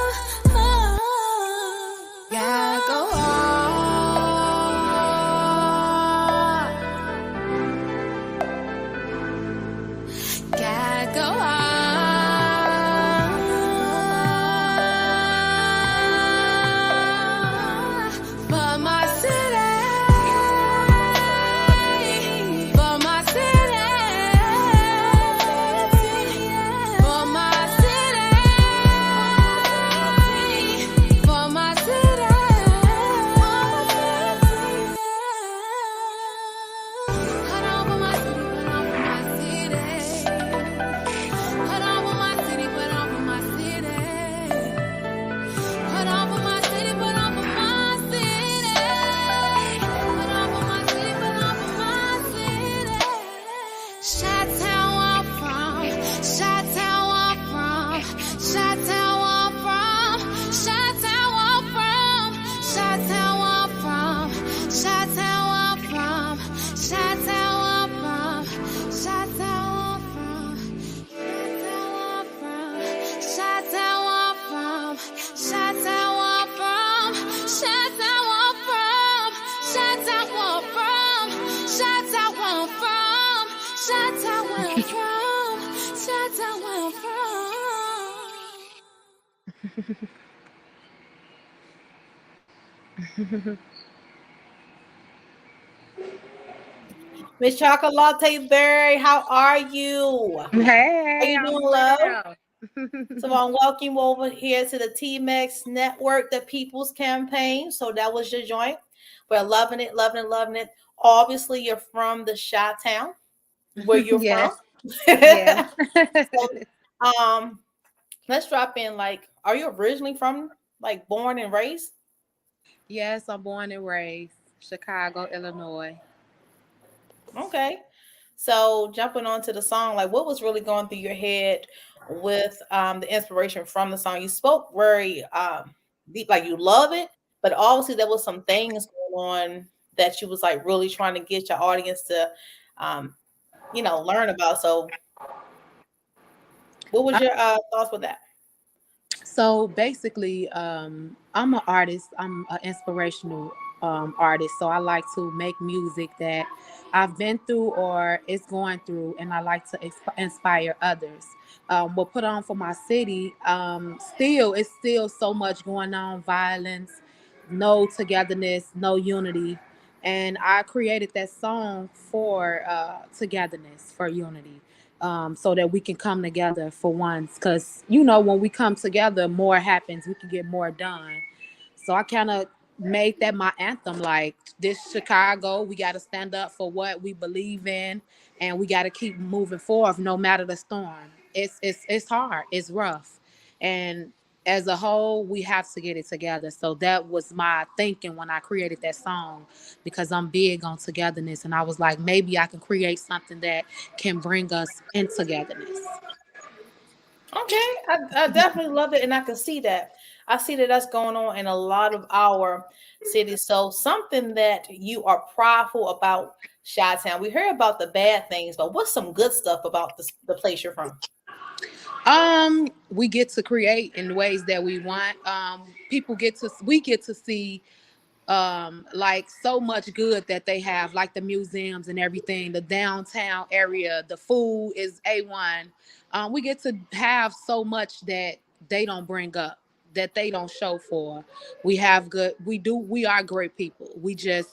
approach. Gotta go on. Gotta go on for my city, for my city, for my city, for my city. Put on for my city, put on for my city. Put on for my city, put on for my city. Put on for my city, put on for my city. Put on for my city, put on for my city. Chi-town where I'm from, Chi-town where I'm from, Chi-town where I'm from, Chi-town where I'm from, Chi-town where I'm from, Chi-town where I'm from, Chi-town where I'm from, Chi-town where I'm from. Chi-town where I'm from, Chi-town where I'm from, Chi-town where I'm from, Chi-town where I'm from, Chi-town where I'm from, Chi-town where I'm from, Chi-town where I'm from. Miss Chocolate Berry, how are you? Hey, How you I'm doing, love? well. So I welcome you over here to the TMAX Network, the People's Campaign. So that was your joint. We're loving it, loving it, loving it. Obviously, you're from the Chi-town, where you're Yes, from. yeah. So, let's drop in. Like, are you originally from, like, born and raised? Yes, I'm born and raised Chicago, Illinois. Okay. So jumping onto the song, like what was really going through your head with the inspiration from the song? You spoke very deep, like you love it, but obviously there was some things going on that you was like really trying to get your audience to learn about. So what was your thoughts with that? So basically, I'm an artist. I'm an inspirational artist. So I like to make music that I've been through or is going through, and I like to inspire others. But put on for my city. It's still so much going on: violence, no togetherness, no unity. And I created that song for togetherness, for unity, so that we can come together for once. Because, when we come together, more happens. We can get more done. So I kind of made that my anthem. Like, this Chicago, we got to stand up for what we believe in, and we got to keep moving forward no matter the storm. It's hard. It's rough. And as a whole, we have to get it together. So that was my thinking when I created that song, because I'm big on togetherness. And I was like, maybe I can create something that can bring us in togetherness. Okay, I definitely love it, and I can see that. I see that that's going on in a lot of our cities. So something that you are prideful about Chi-town. We heard about the bad things, but what's some good stuff about the place you're from? We get to create in ways that we want. We get to see like so much good that they have, like the museums and everything, the downtown area, the food is A1. We get to have so much that they don't bring up. that they don't show for. We are great people. We just,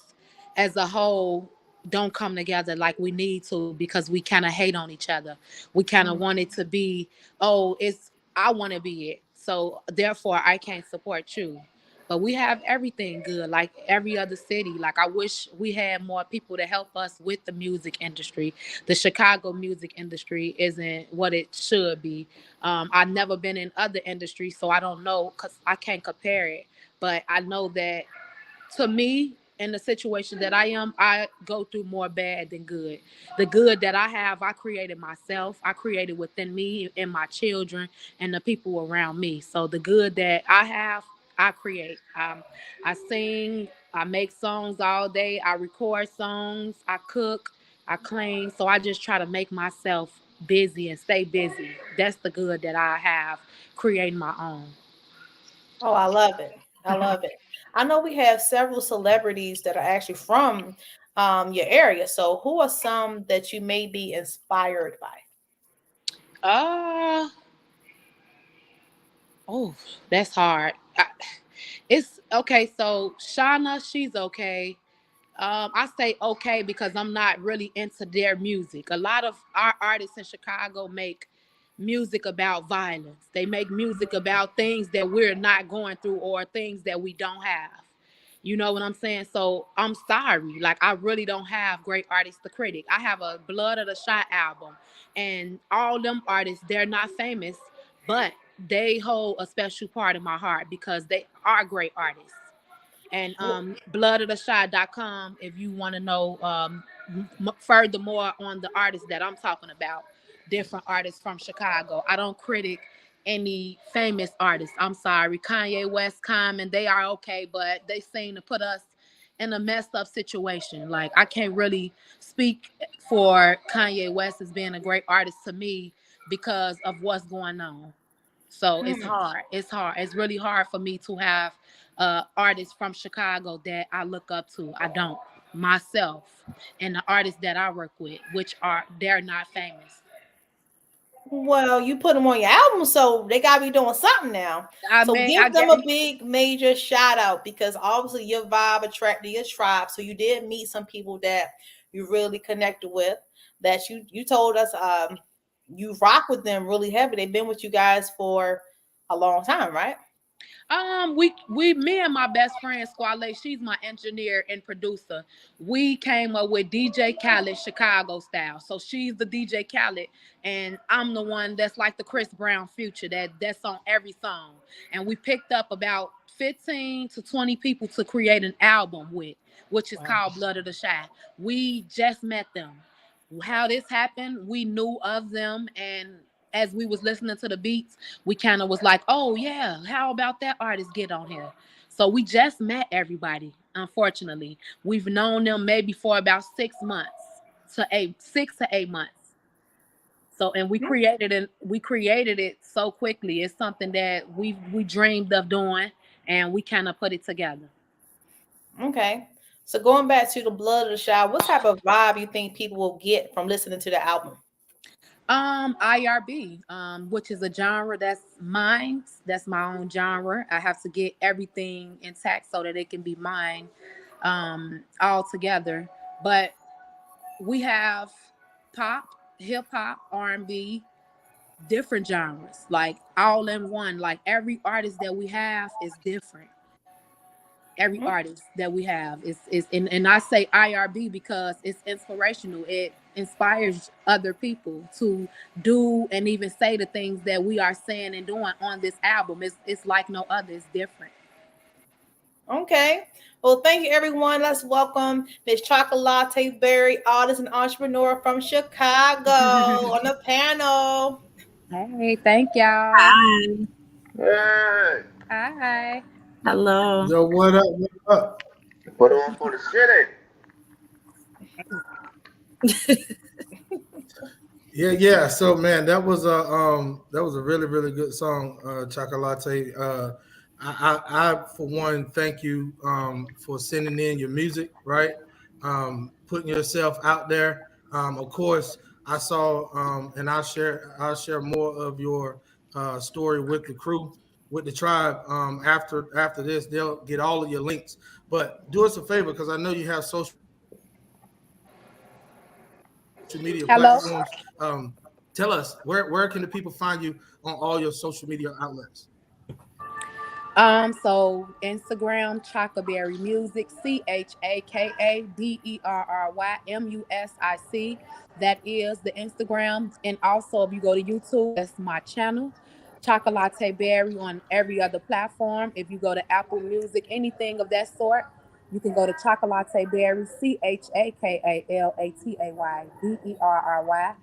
as a whole, don't come together like we need to, because we kind of hate on each other. We kind of want it to be, oh, it's, I want to be it, so therefore I can't support you. But we have everything good, like every other city. Like, I wish we had more people to help us with the music industry. The Chicago music industry isn't what it should be. I've never been in other industries, so I don't know, because I can't compare it. But I know that, to me, in the situation that I am, I go through more bad than good. The good that I have, I created myself. I created within me and my children and the people around me. So the good that I have, I create. I sing, I make songs all day, I record songs, I cook, I clean. So I just try to make myself busy and stay busy. That's the good that I have, creating my own. Oh, I love it. I love it. I know we have several celebrities that are actually from your area. So, who are some that you may be inspired by? Uh oh, that's hard. It's okay. So Shauna, she's okay. I say okay because I'm not really into their music. A lot of our artists in Chicago make music about violence. They make music about things that we're not going through or things that we don't have. You know what I'm saying? So I'm sorry. Like, I really don't have great artists to critic. I have a Blood of the Shot album, and all them artists, they're not famous, but they hold a special part in my heart because they are great artists. And bloodoftheshot.com if you want to know furthermore on the artists that I'm talking about, different artists from Chicago. I don't critic any famous artists. I'm sorry. Kanye West, Common, they are okay, but they seem to put us in a messed up situation. Like, I can't really speak for Kanye West as being a great artist to me because of what's going on. So it's hard. It's hard. It's really hard for me to have artists from Chicago that I look up to. I don't myself, and the artists that I work with, which are they're not famous. Well, you put them on your album, so they gotta be doing something now. So I give them get a big major shout out because obviously your vibe attracted your tribe. So you did meet some people that you really connected with. That you told us you rock with them really heavy. They've been with you guys for a long time, right? Me and my best friend Squale, she's my engineer and producer. We came up with DJ Khaled Chicago style. So she's the DJ Khaled, and I'm the one that's like the Chris Brown Future that's on every song. And we picked up about 15 to 20 people to create an album with, which is called Blood of the Shy. We just met them. How this happened, we knew of them, and as we was listening to the beats, we kind of was like, oh yeah, how about that artist get on here? So we just met everybody. Unfortunately, we've known them maybe for about 6 months to 8 6 to 8 months. So, and we created it so quickly. It's something that we dreamed of doing, and we kind of put it together. Okay. So going back to the Blood of the Child, what type of vibe you think people will get from listening to the album? IRB, which is a genre that's mine. That's my own genre. I have to get everything intact so that it can be mine, all together. But we have pop, hip hop, R&B, different genres, like all in one. Like, every artist that we have is different. Every artist that we have is and I say IRB because it's inspirational. It inspires other people to do and even say the things that we are saying and doing on this album. It's like no other. It's different. Okay. Well, thank you, everyone. Let's welcome Miss Chocolate Berry, artist and entrepreneur from Chicago, on the panel. Hey, thank y'all. Hi. Hey, Hi. Hello. Yo, what up? What up? put on for the city. Yeah. So man, that was a really, really good song, Chocolate. I for one thank you for sending in your music, right? Putting yourself out there. Of course, I saw and I'll share more of your story with the crew. with the tribe. After this, they'll get all of your links. But do us a favor, because I know you have social media Hello. platforms. Tell us where can the people find you on all your social media outlets? So Instagram, Chakaberry Music, CHAKABERRYMUSIC. That is the Instagram. And also, if you go to YouTube, that's my channel, Chocolate Berry, on every other platform. If you go to Apple Music, anything of that sort, you can go to Chocolate Berry, CHAKALATAYBERRY.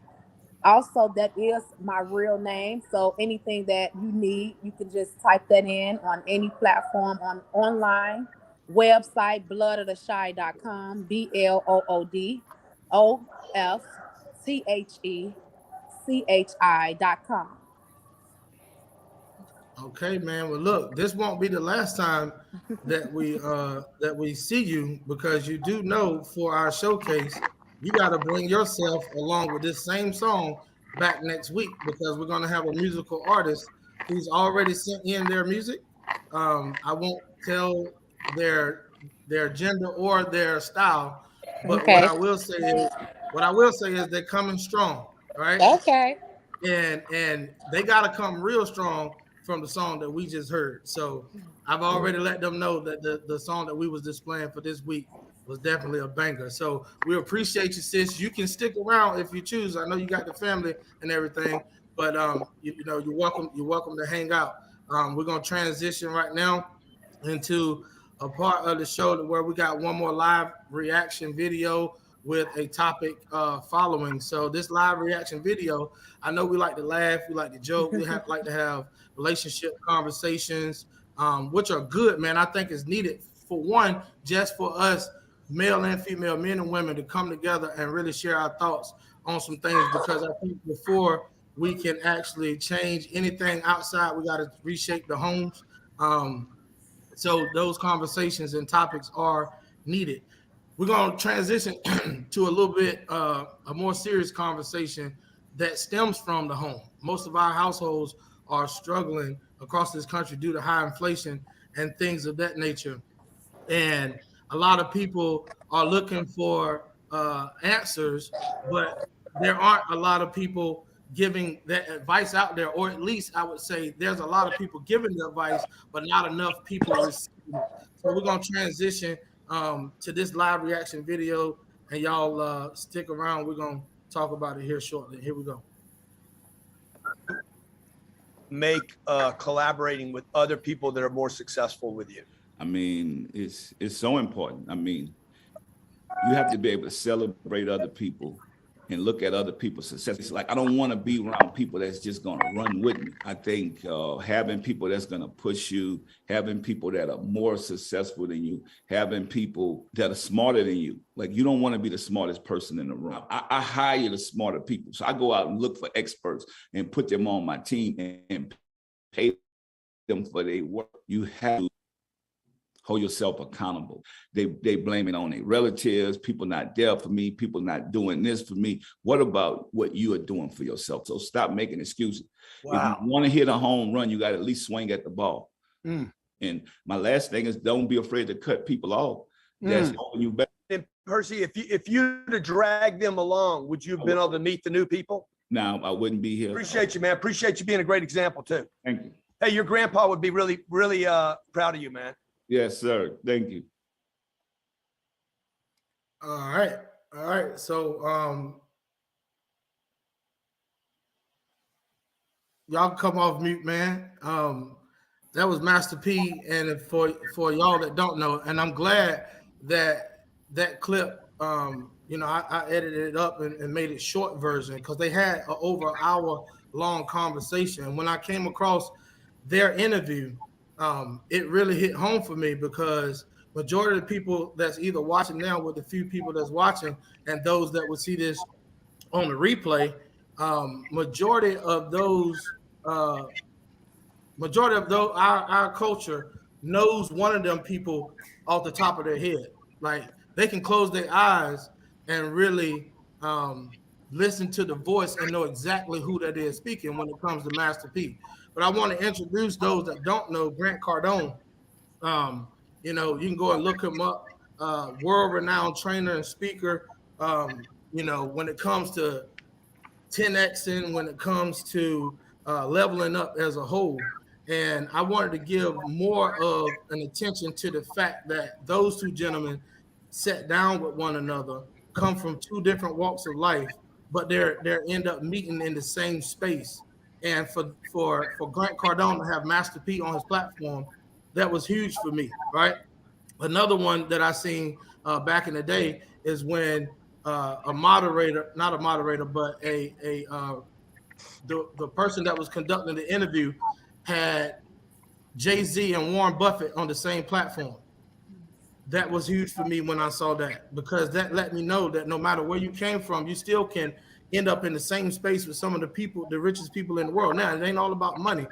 Also, that is my real name. So anything that you need, you can just type that in on any platform, on online, website, bloodoftheshy.com, BLOODOFTHECHI.com. Okay, man. Well, look, this won't be the last time that we see you, because you do know for our showcase, you got to bring yourself along with this same song back next week, because we're gonna have a musical artist who's already sent in their music. I won't tell their their gender or their style, but Okay. what I will say is they're coming strong, right? Okay. And they got to come real strong from the song that we just heard. So I've already let them know that the song that we was displaying for this week was definitely a banger. So we appreciate you, sis. You can stick around if you choose. I know you got the family and everything, but you know, you're welcome. You're welcome to hang out. We're gonna transition right now into a part of the show where we got one more live reaction video with a topic following. So this live reaction video, I know we like to laugh, we like to joke, like to have relationship conversations, which are good, man. I think is needed, for one, just for us, male and female, men and women, to come together and really share our thoughts on some things, because I think before we can actually change anything outside, we got to reshape the homes. So those conversations and topics are needed. We're going to transition to a little bit a more serious conversation that stems from the home. Most of our households are struggling across this country due to high inflation and things of that nature. And a lot of people are looking for answers, but there aren't a lot of people giving that advice out there, or at least I would say there's a lot of people giving the advice, but not enough people receiving it. So we're gonna transition to this live reaction video, and y'all stick around. We're gonna talk about it here shortly. Here we go. Make collaborating with other people that are more successful with you? I mean, it's so important. I mean, you have to be able to celebrate other people and look at other people's success. It's like, I don't want to be around people that's just going to run with me. I think having people that's going to push you, having people that are more successful than you, having people that are smarter than you. Like, you don't want to be the smartest person in the room. I hire the smarter people. So I go out and look for experts and put them on my team and pay them for their work. You have to hold yourself accountable. They blame it on their relatives, people not there for me, people not doing this for me. What about what you are doing for yourself? So stop making excuses. Wow. If you want to hit a home run, you got to at least swing at the ball. And my last thing is, don't be afraid to cut people off. That's holding you back. And Percy, if you'd have dragged them along, would you have been able to meet the new people? No, I wouldn't be here. Appreciate you, man. Appreciate you being a great example too. Thank you. Hey, your grandpa would be really, really proud of you, man. Yes, sir. Thank you. All right. All right. So y'all come off mute, man. That was Master P. And for y'all that don't know, and I'm glad that that clip, you know, I edited it up and made it short version, because they had a over an hour long conversation. When I came across their interview, it really hit home for me, because majority of the people that's either watching now, with the few people that's watching and those that would see this on the replay, majority of our culture knows one of them people off the top of their head. Like, they can close their eyes and really listen to the voice and know exactly who that is speaking when it comes to Master P. But I want to introduce those that don't know Grant Cardone. You know, you can go and look him up. World-renowned trainer and speaker. You know, when it comes to 10xing, when it comes to leveling up as a whole. And I wanted to give more of an attention to the fact that those two gentlemen sat down with one another, come from two different walks of life, but they're end up meeting in the same space. And for Grant Cardone to have Master P on his platform, that was huge for me, right? Another one that I seen back in the day is when a moderator, not a moderator, but the person that was conducting the interview had Jay-Z and Warren Buffett on the same platform. That was huge for me when I saw that, because that let me know that no matter where you came from, you still can end up in the same space with some of the people, the richest people in the world. Now, it ain't all about money,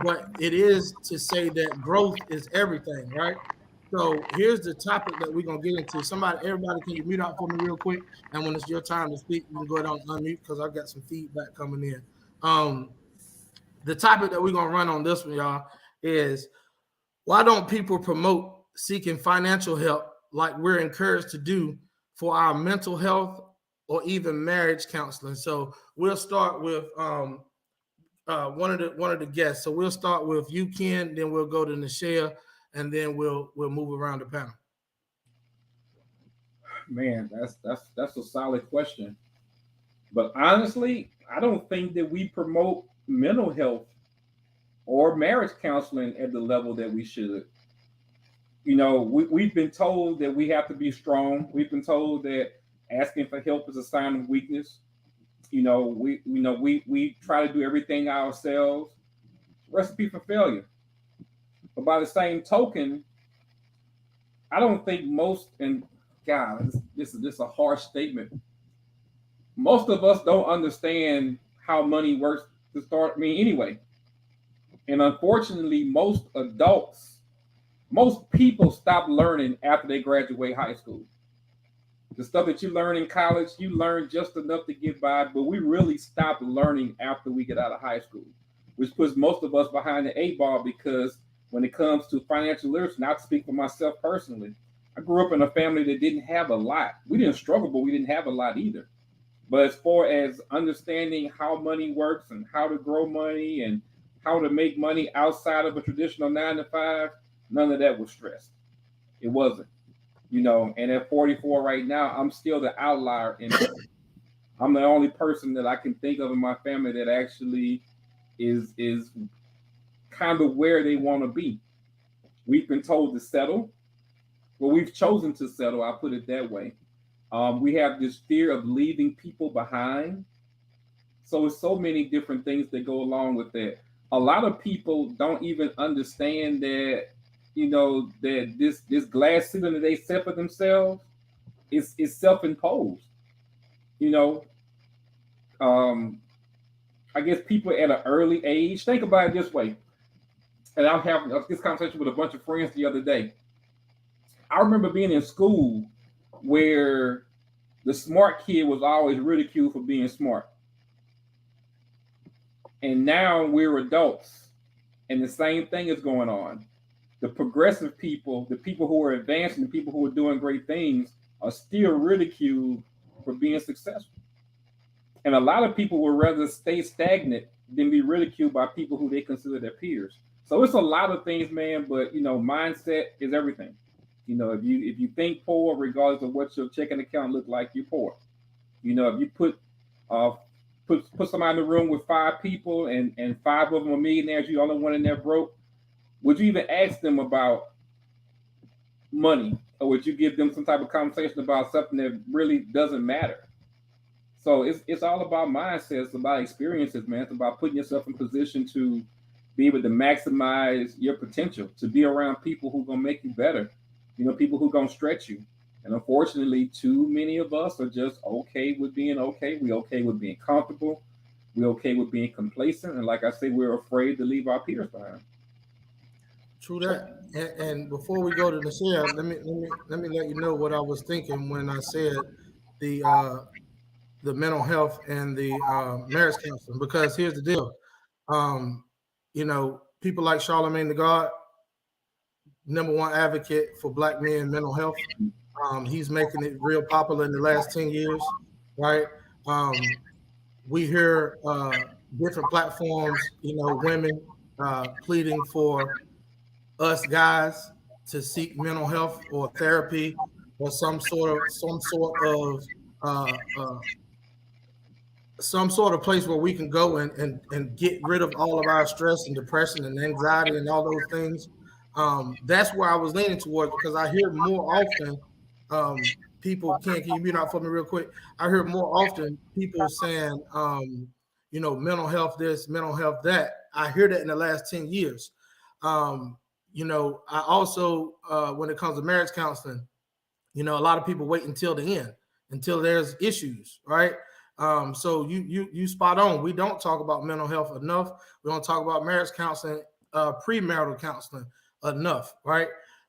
but it is to say that growth is everything, right? So here's the topic that we're gonna get into. Everybody, can you mute out for me real quick? And when it's your time to speak, you can go ahead and unmute because I've got some feedback coming in. The topic that we're gonna run on this one, y'all, is why don't people promote seeking financial help like we're encouraged to do for our mental health or even marriage counseling? So we'll start with one of the guests. So we'll start with you, Ken, then we'll go to Nichelle, and then we'll move around the panel. Man, that's a solid question. But honestly, I don't think that we promote mental health or marriage counseling at the level that we should. You know, we've been told that we have to be strong. We've been told that asking for help is a sign of weakness. You know, we try to do everything ourselves. Recipe for failure. But by the same token, I don't think most, and God, this is a harsh statement. Most of us don't understand how money works to start me anyway. And unfortunately, most people stop learning after they graduate high school. The stuff that you learn in college, you learn just enough to get by, but we really stop learning after we get out of high school, which puts most of us behind the 8 ball, because when it comes to financial literacy, not to speak for myself personally, I grew up in a family that didn't have a lot. We didn't struggle, but we didn't have a lot either. But as far as understanding how money works and how to grow money and how to make money outside of a traditional 9 to 5, none of that was stressed. It wasn't, you know. And at 44 right now, I'm still the outlier in it. I'm the only person that I can think of in my family that actually is kind of where they want to be. We've been told to settle. Well, we've chosen to settle. I'll put it that way. We have this fear of leaving people behind. So it's so many different things that go along with that. A lot of people don't even understand that, you know, that this glass ceiling that they set for themselves is self-imposed. You know, I guess people at an early age, think about it this way. And I was having this conversation with a bunch of friends the other day. I remember being in school where the smart kid was always ridiculed for being smart. And now we're adults, and the same thing is going on. The progressive people, the people who are advancing, the people who are doing great things, are still ridiculed for being successful. And a lot of people would rather stay stagnant than be ridiculed by people who they consider their peers. So it's a lot of things, man. But you know, mindset is everything. You know, if you think poor, regardless of what your checking account look like, you're poor. You know, if you put somebody in the room with 5 people and 5 of them are millionaires, you're the only one in there broke, would you even ask them about money? Or would you give them some type of conversation about something that really doesn't matter? So it's all about mindset. It's about experiences, man. It's about putting yourself in position to be able to maximize your potential, to be around people who are going to make you better, you know, people who are going to stretch you. And unfortunately, too many of us are just okay with being okay. We're okay with being comfortable. We're okay with being complacent. And like I said, we're afraid to leave our peers behind. True that. And before we go to the share, let me let you know what I was thinking when I said the mental health and the marriage counseling. Because here's the deal, people like Charlemagne the God, #1 advocate for Black men mental health. He's making it real popular in the last 10 years, right? We hear different platforms, women pleading for us guys to seek mental health or therapy or some sort of place where we can go and get rid of all of our stress and depression and anxiety and all those things. That's where I was leaning towards, because I hear more often people, can you mute out for me real quick? I hear more often people saying, mental health this, mental health that. I hear that in the last 10 years. I also, when it comes to marriage counseling, a lot of people wait until the end, until there's issues, right? So you spot on. We don't talk about mental health enough. We don't talk about marriage counseling, premarital counseling enough, right?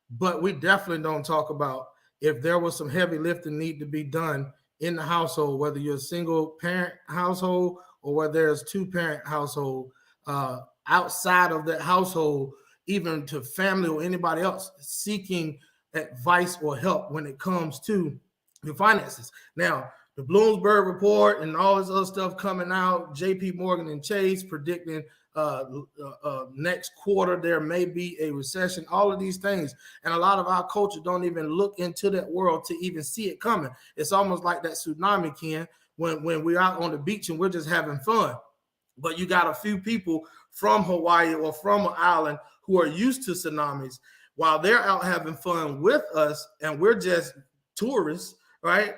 But we definitely don't talk about if there was some heavy lifting need to be done in the household, whether you're a single parent household or whether there's 2-parent household, outside of that household, even to family or anybody else seeking advice or help when it comes to your finances. Now, the Bloomberg report and all this other stuff coming out, JP Morgan and Chase predicting next quarter there may be a recession, all of these things. And a lot of our culture don't even look into that world to even see it coming. It's almost like that tsunami, Ken, when we're out on the beach and we're just having fun. But you got a few people from Hawaii or from an island who are used to tsunamis while they're out having fun with us and we're just tourists, right?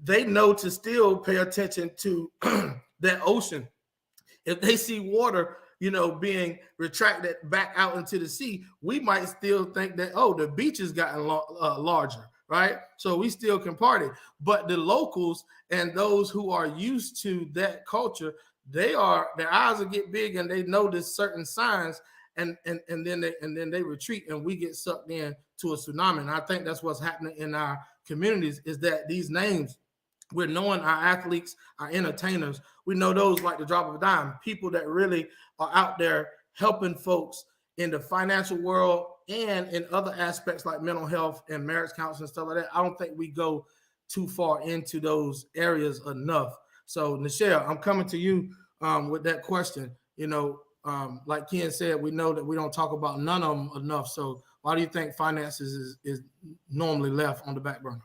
They know to still pay attention to that ocean. If they see water, being retracted back out into the sea, we might still think that, the beach has gotten larger, right? So we still can party. But the locals and those who are used to that culture, their eyes will get big and they notice certain signs, and then they retreat, and we get sucked in to a tsunami. And I think that's what's happening in our communities, is that these names, we're knowing our athletes, our entertainers, we know those like the drop of a dime, people that really are out there helping folks in the financial world and in other aspects like mental health and marriage counseling and stuff like that. I don't think we go too far into those areas enough. So, Nichelle, I'm coming to you with that question. Like Ken said, we know that we don't talk about none of them enough. So why do you think finances is normally left on the back burner?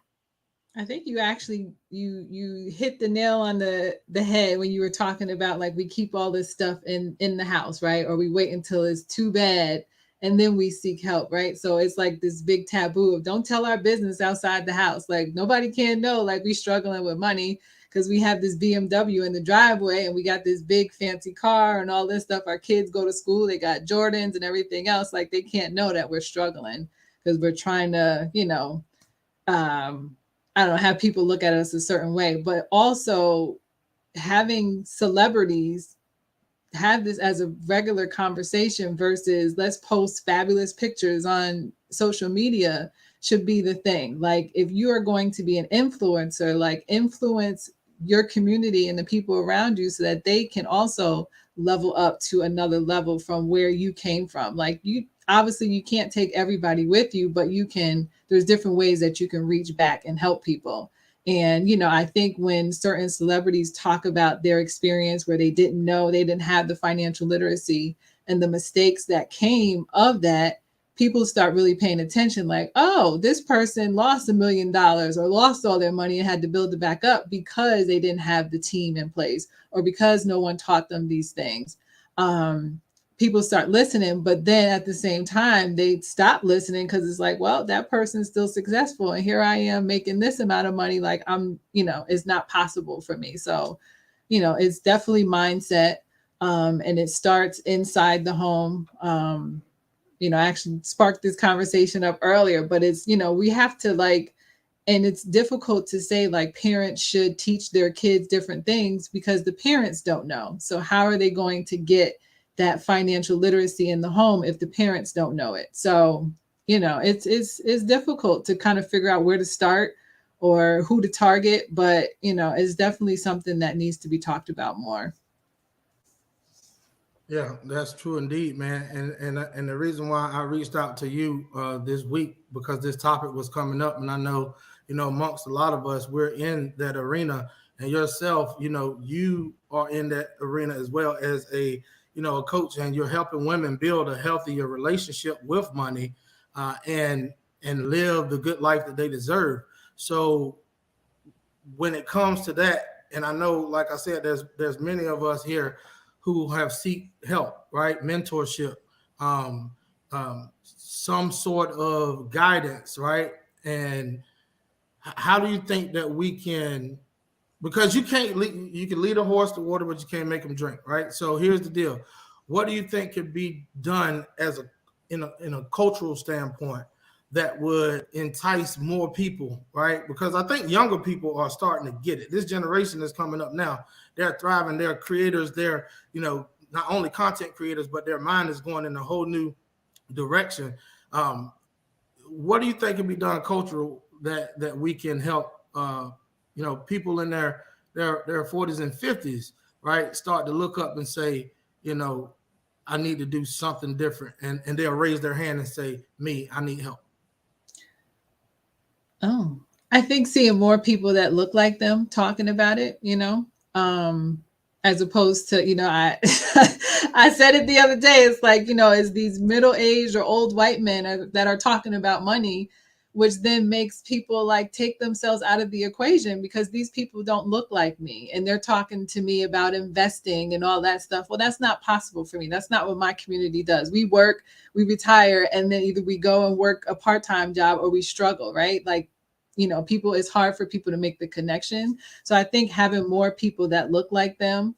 I think you actually you hit the nail on the head when you were talking about, like, we keep all this stuff in the house, right? Or we wait until it's too bad and then we seek help, right? So it's like this big taboo of don't tell our business outside the house. Like, nobody can know, like, we struggling with money because we have this BMW in the driveway and we got this big fancy car and all this stuff. Our kids go to school, they got Jordans and everything else. Like, they can't know that we're struggling because we're trying to, I don't know, have people look at us a certain way. But also having celebrities have this as a regular conversation versus let's post fabulous pictures on social media should be the thing. Like, if you are going to be an influencer, like, influence your community and the people around you so that they can also level up to another level from where you came from. Like, obviously you can't take everybody with you, but there's different ways that you can reach back and help people. And, I think when certain celebrities talk about their experience where they didn't have the financial literacy and the mistakes that came of that, people start really paying attention, like, oh, this person lost $1 million or lost all their money and had to build it back up because they didn't have the team in place or because no one taught them these things. People start listening, but then at the same time, they stop listening because it's like, well, that person's still successful. And here I am making this amount of money. Like, it's not possible for me. So, it's definitely mindset. And it starts inside the home. I actually sparked this conversation up earlier, but it's, we have to, like, and it's difficult to say, like, parents should teach their kids different things because the parents don't know. So how are they going to get that financial literacy in the home if the parents don't know it? So, it's difficult to kind of figure out where to start or who to target, but, it's definitely something that needs to be talked about more. Yeah, that's true indeed, man. And the reason why I reached out to you this week, because this topic was coming up, and I know, amongst a lot of us, we're in that arena, and yourself, you are in that arena as well as a coach, and you're helping women build a healthier relationship with money, and live the good life that they deserve. So when it comes to that, and I know, like I said, there's many of us here who have seek help, right? Mentorship, some sort of guidance, right? And how do you think that we can? Because you can't lead, you can lead a horse to water, but you can't make him drink, right? So here's the deal: what do you think could be done as in a cultural standpoint that would entice more people, right? Because I think younger people are starting to get it. This generation is coming up now. They're thriving. They're creators. They're, not only content creators, but their mind is going in a whole new direction. What do you think can be done cultural that we can help, people in their 40s and 50s, right, start to look up and say, I need to do something different, and they'll raise their hand and say, me, I need help. Oh, I think seeing more people that look like them talking about it, as opposed to, I I said it the other day. It's like, it's these middle-aged or old white men that are talking about money, which then makes people like take themselves out of the equation because these people don't look like me and they're talking to me about investing and all that stuff. Well, that's not possible for me. That's not what my community does. We work, we retire, and then either we go and work a part-time job or we struggle, right? Like, people, it's hard for people to make the connection. So I think having more people that look like them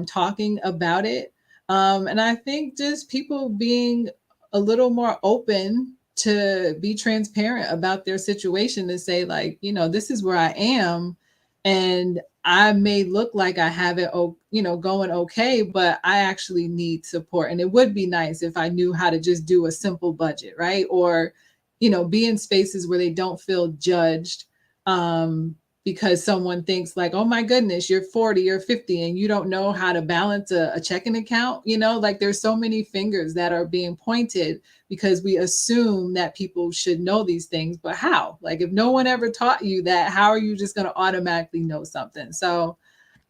talking about it. And I think just people being a little more open to be transparent about their situation and say, like, this is where I am. And I may look like I have it, going okay, but I actually need support. And it would be nice if I knew how to just do a simple budget, right? Or, be in spaces where they don't feel judged because someone thinks like, oh my goodness, you're 40 or 50 and you don't know how to balance a checking account. Like there's so many fingers that are being pointed because we assume that people should know these things, but how? Like if no one ever taught you that, how are you just going to automatically know something? So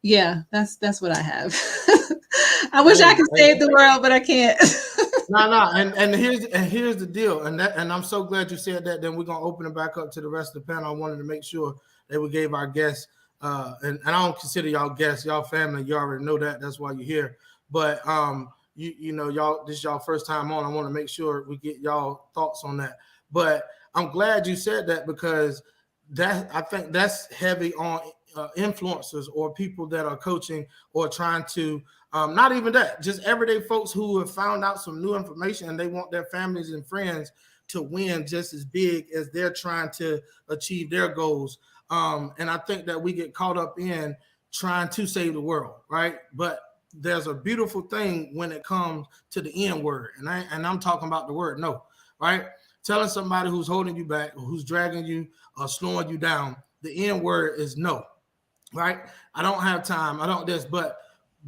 yeah, that's what I have. I wish I could save the world, but I can't. No, and here's the deal, and I'm so glad you said that. Then we're gonna open it back up to the rest of the panel. I wanted to make sure that we gave our guests, and I don't consider y'all guests, y'all family. You already know that. That's why you're here. But y'all, this is y'all first time on. I want to make sure we get y'all thoughts on that. But I'm glad you said that because I think that's heavy on influencers or people that are coaching or trying to. Not even that, just everyday folks who have found out some new information and they want their families and friends to win just as big as they're trying to achieve their goals. And I think that we get caught up in trying to save the world, right? But there's a beautiful thing when it comes to the N word, and I'm talking about the word no, right? Telling somebody who's holding you back or who's dragging you or slowing you down, the N word is no, right? I don't have time. I don't this, but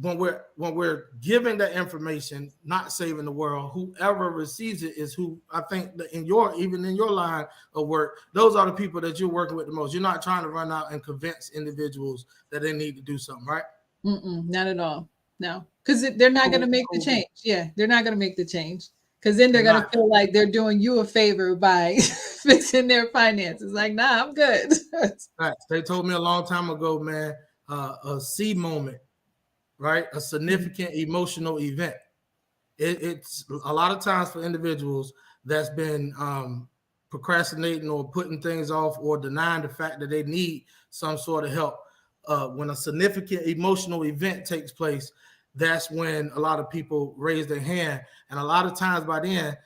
when we're giving the information, not saving the world, whoever receives it is who I think that even in your line of work, those are the people that you're working with the most. You're not trying to run out and convince individuals that they need to do something, right? Not at all. No, because they're not going to make the change. Yeah, they're not going to make the change because then they're going to feel like they're doing you a favor by fixing their finances. Like, nah, I'm good. Right. They told me a long time ago, man, a C moment. Right, a significant emotional event. It's a lot of times for individuals that's been procrastinating or putting things off or denying the fact that they need some sort of help. When a significant emotional event takes place, that's when a lot of people raise their hand, and a lot of times by then,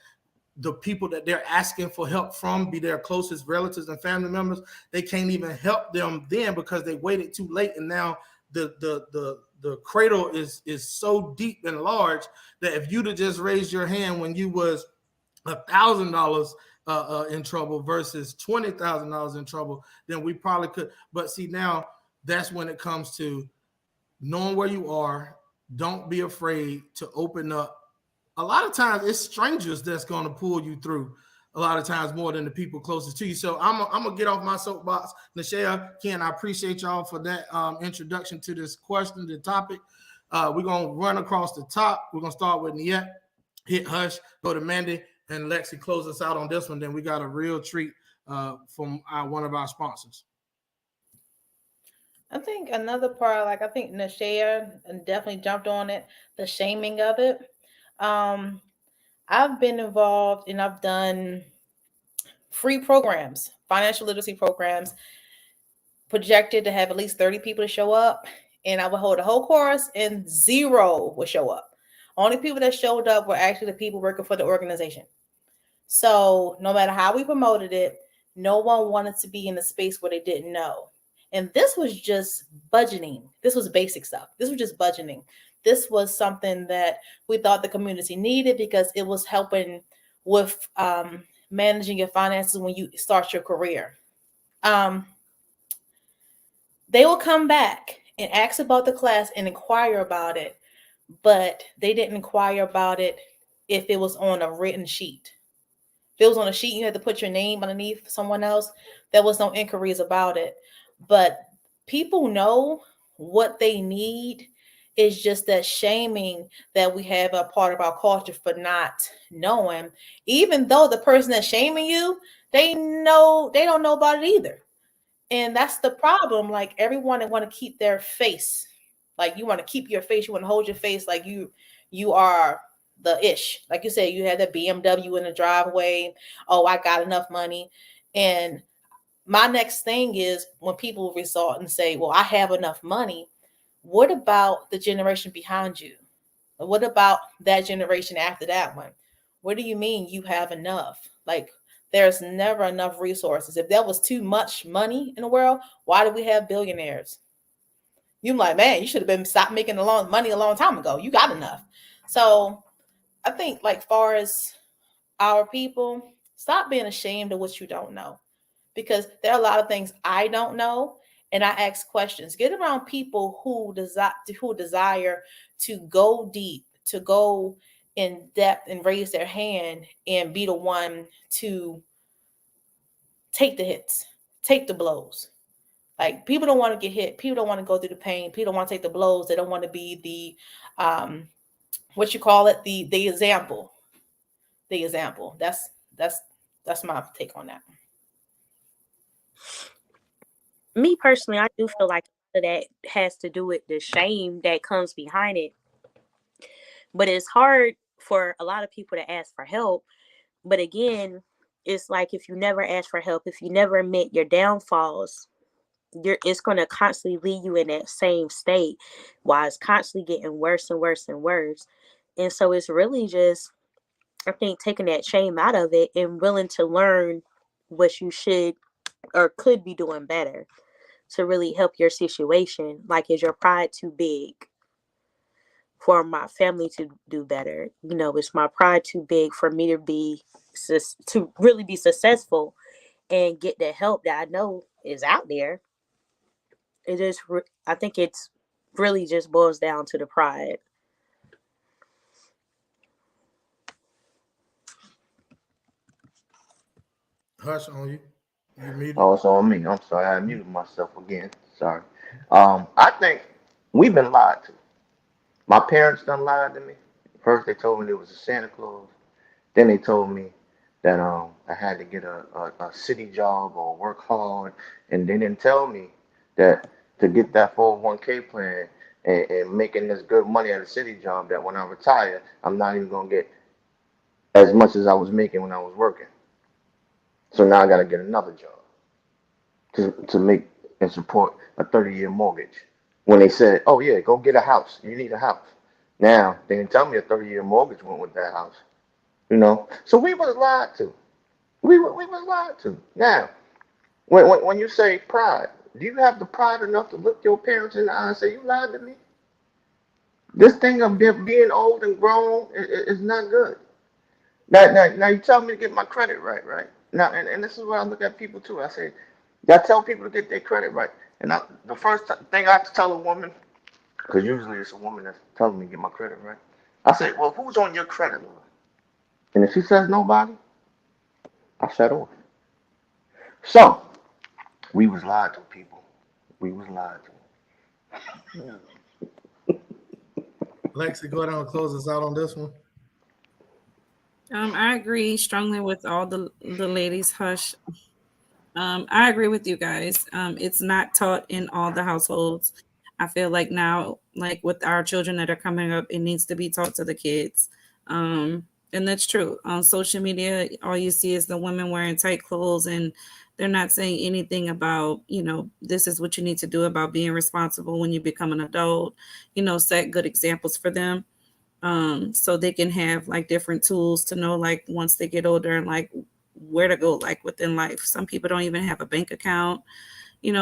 the people that they're asking for help from, be their closest relatives and family members, they can't even help them then because they waited too late, and now the cradle is so deep and large that if you'd have just raised your hand when you was $1,000 in trouble versus $20,000 in trouble, then we probably could. But see, now that's when it comes to knowing where you are, don't be afraid to open up. A lot of times it's strangers that's going to pull you through. A lot of times more than the people closest to you. So I'm gonna get off my soapbox. Nashaya, Ken, I appreciate y'all for that introduction to this question, the topic. We're gonna run across the top. We're gonna start with Niet, hit Hush, go to Mandy, and Lexi close us out on this one. Then we got a real treat from one of our sponsors. I think another part, like I think Nashaya definitely jumped on it, the shaming of it. I've been involved and I've done free programs, financial literacy programs, projected to have at least 30 people to show up. And I would hold a whole course and 0 would show up. Only people that showed up were actually the people working for the organization. So no matter how we promoted it, no one wanted to be in a space where they didn't know. And this was just budgeting. This was basic stuff. This was just budgeting. This was something that we thought the community needed because it was helping with managing your finances when you start your career. They will come back and ask about the class and inquire about it, but they didn't inquire about it if it was on a written sheet. If it was on a sheet, you had to put your name underneath someone else. There was no inquiries about it. But people know what they need. It's just that shaming that we have a part of our culture for not knowing, even though the person that's shaming you, they don't know about it either. And that's the problem. Like everyone, they want to keep their face. Like you want to keep your face. You want to hold your face like you are the ish. Like you said, you had that BMW in the driveway. Oh, I got enough money. And my next thing is when people resort and say, well, I have enough money. What about the generation behind you? What about that generation after that one? What do you mean you have enough? Like there's never enough resources. If there was too much money in the world, why do we have billionaires? You're like, man, you should have been stopped making money a long time ago. You got enough. So I think like far as our people, stop being ashamed of what you don't know. Because there are a lot of things I don't know, and I ask questions. Get around people who desire to go deep, to go in depth and raise their hand and be the one to take the hits, take the blows. Like people don't want to get hit. People don't want to go through the pain. People don't want to take the blows. They don't want to be the the example. The example. That's my take on that. Me personally, I do feel like that has to do with the shame that comes behind it. But it's hard for a lot of people to ask for help. But again, it's like if you never ask for help, if you never admit your downfalls, it's going to constantly leave you in that same state while it's constantly getting worse and worse and worse. And so it's really just, I think, taking that shame out of it and willing to learn what you should or could be doing better to really help your situation. Like, is your pride too big for my family to do better? You know, is my pride too big for me to really be successful and get the help that I know is out there? It is. I think it's really just boils down to the pride. Hush on you. You muted. Oh, it's on me. I'm sorry. I muted myself again. Sorry. I think we've been lied to. My parents done lied to me. First, they told me there was a Santa Claus. Then they told me that I had to get a city job or work hard, and they didn't tell me that to get that 401k plan and making this good money at a city job, that when I retire, I'm not even gonna get as much as I was making when I was working. So now I gotta get another job to make and support a 30-year mortgage. When they said, "Oh yeah, go get a house. You need a house." Now they didn't tell me a 30-year mortgage went with that house. You know, so we was lied to. We was lied to. Now, when you say pride, do you have the pride enough to look your parents in the eye and say, "You lied to me"? This thing of being old and grown is not good. Now you tell me to get my credit right? Now, and this is where I look at people too. I say, I tell people to get their credit right. And the first thing I have to tell a woman, Because usually it's a woman that's telling me to get my credit right. I say, well, who's on your credit line? And if she says nobody, I shut off. So we was lied to, people. We was lied to. Lexi, go ahead and close us out on this one. I agree strongly with all the ladies. Hush. I agree with you guys. It's not taught in all the households. I feel like now, like with our children that are coming up, it needs to be taught to the kids. And that's true. On social media, all you see is the women wearing tight clothes, and they're not saying anything about, this is what you need to do about being responsible when you become an adult, set good examples for them. So they can have like different tools to know, like once they get older, and like where to go like within life. Some people don't even have a bank account.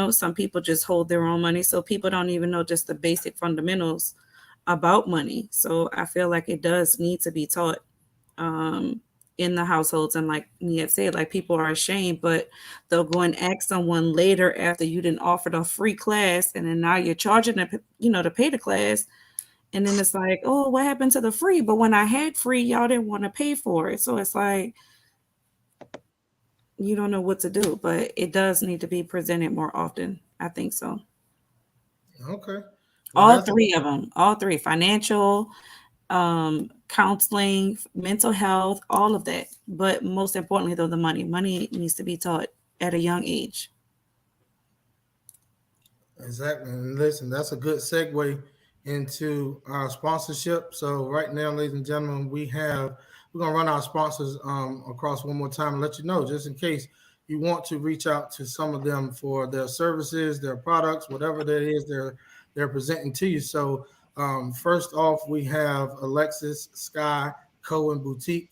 Some people just hold their own money, so people don't even know just the basic fundamentals about money. So I feel like it does need to be taught in the households. And like Nia said, like people are ashamed, but they'll go and ask someone later after you didn't offer a free class, and then now you're charging them, to pay the class. And then it's like, oh, what happened to the free? But when I had free, y'all didn't want to pay for it. So it's like, you don't know what to do, but it does need to be presented more often. I think so. Okay. All three of them, financial, counseling, mental health, all of that. But most importantly, though, the money needs to be taught at a young age. Exactly. And listen, that's a good segue into our sponsorship. So right now, ladies and gentlemen, we're gonna run our sponsors across one more time and let you know, just in case you want to reach out to some of them for their services, their products, whatever that is they're presenting to you. So first off, we have Alexis Sky Cohen Boutique.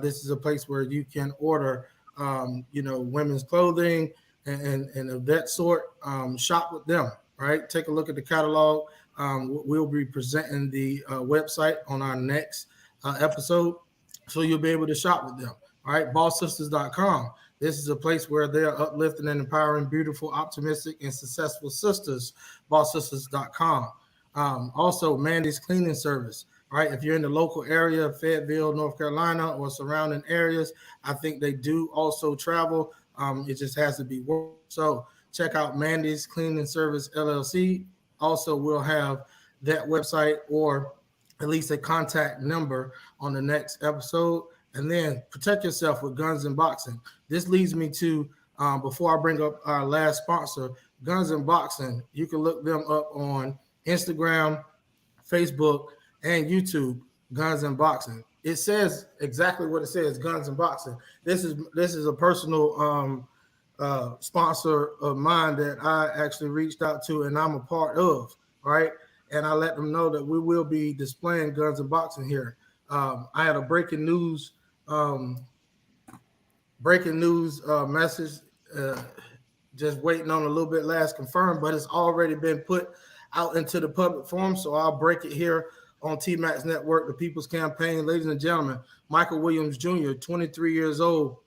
This is a place where you can order women's clothing and of that sort. Shop with them, right? Take a look at the catalog. We'll be presenting the website on our next episode, so you'll be able to shop with them. All right, bosssisters.com. This is a place where they're uplifting and empowering beautiful, optimistic, and successful sisters. Bosssisters.com. Also, Mandy's Cleaning Service. Right, if you're in the local area, Fayetteville, North Carolina, or surrounding areas, I think they do also travel. It just has to be work. So check out Mandy's Cleaning Service LLC. Also, we'll have that website or at least a contact number on the next episode. And then protect yourself with Guns and Boxing. This leads me to, before I bring up our last sponsor, Guns and Boxing. You can look them up on Instagram, Facebook, and YouTube. Guns and Boxing. It says exactly what it says, Guns and Boxing. This is a personal sponsor of mine that I actually reached out to and I'm a part of, right? And I let them know that we will be displaying Guns and Boxing here. I had a breaking news message, just waiting on a little bit last confirmed, but it's already been put out into the public forum, so I'll break it here on TMAX Network, the People's Campaign. Ladies and gentlemen, Michael Williams Jr., 23 years old,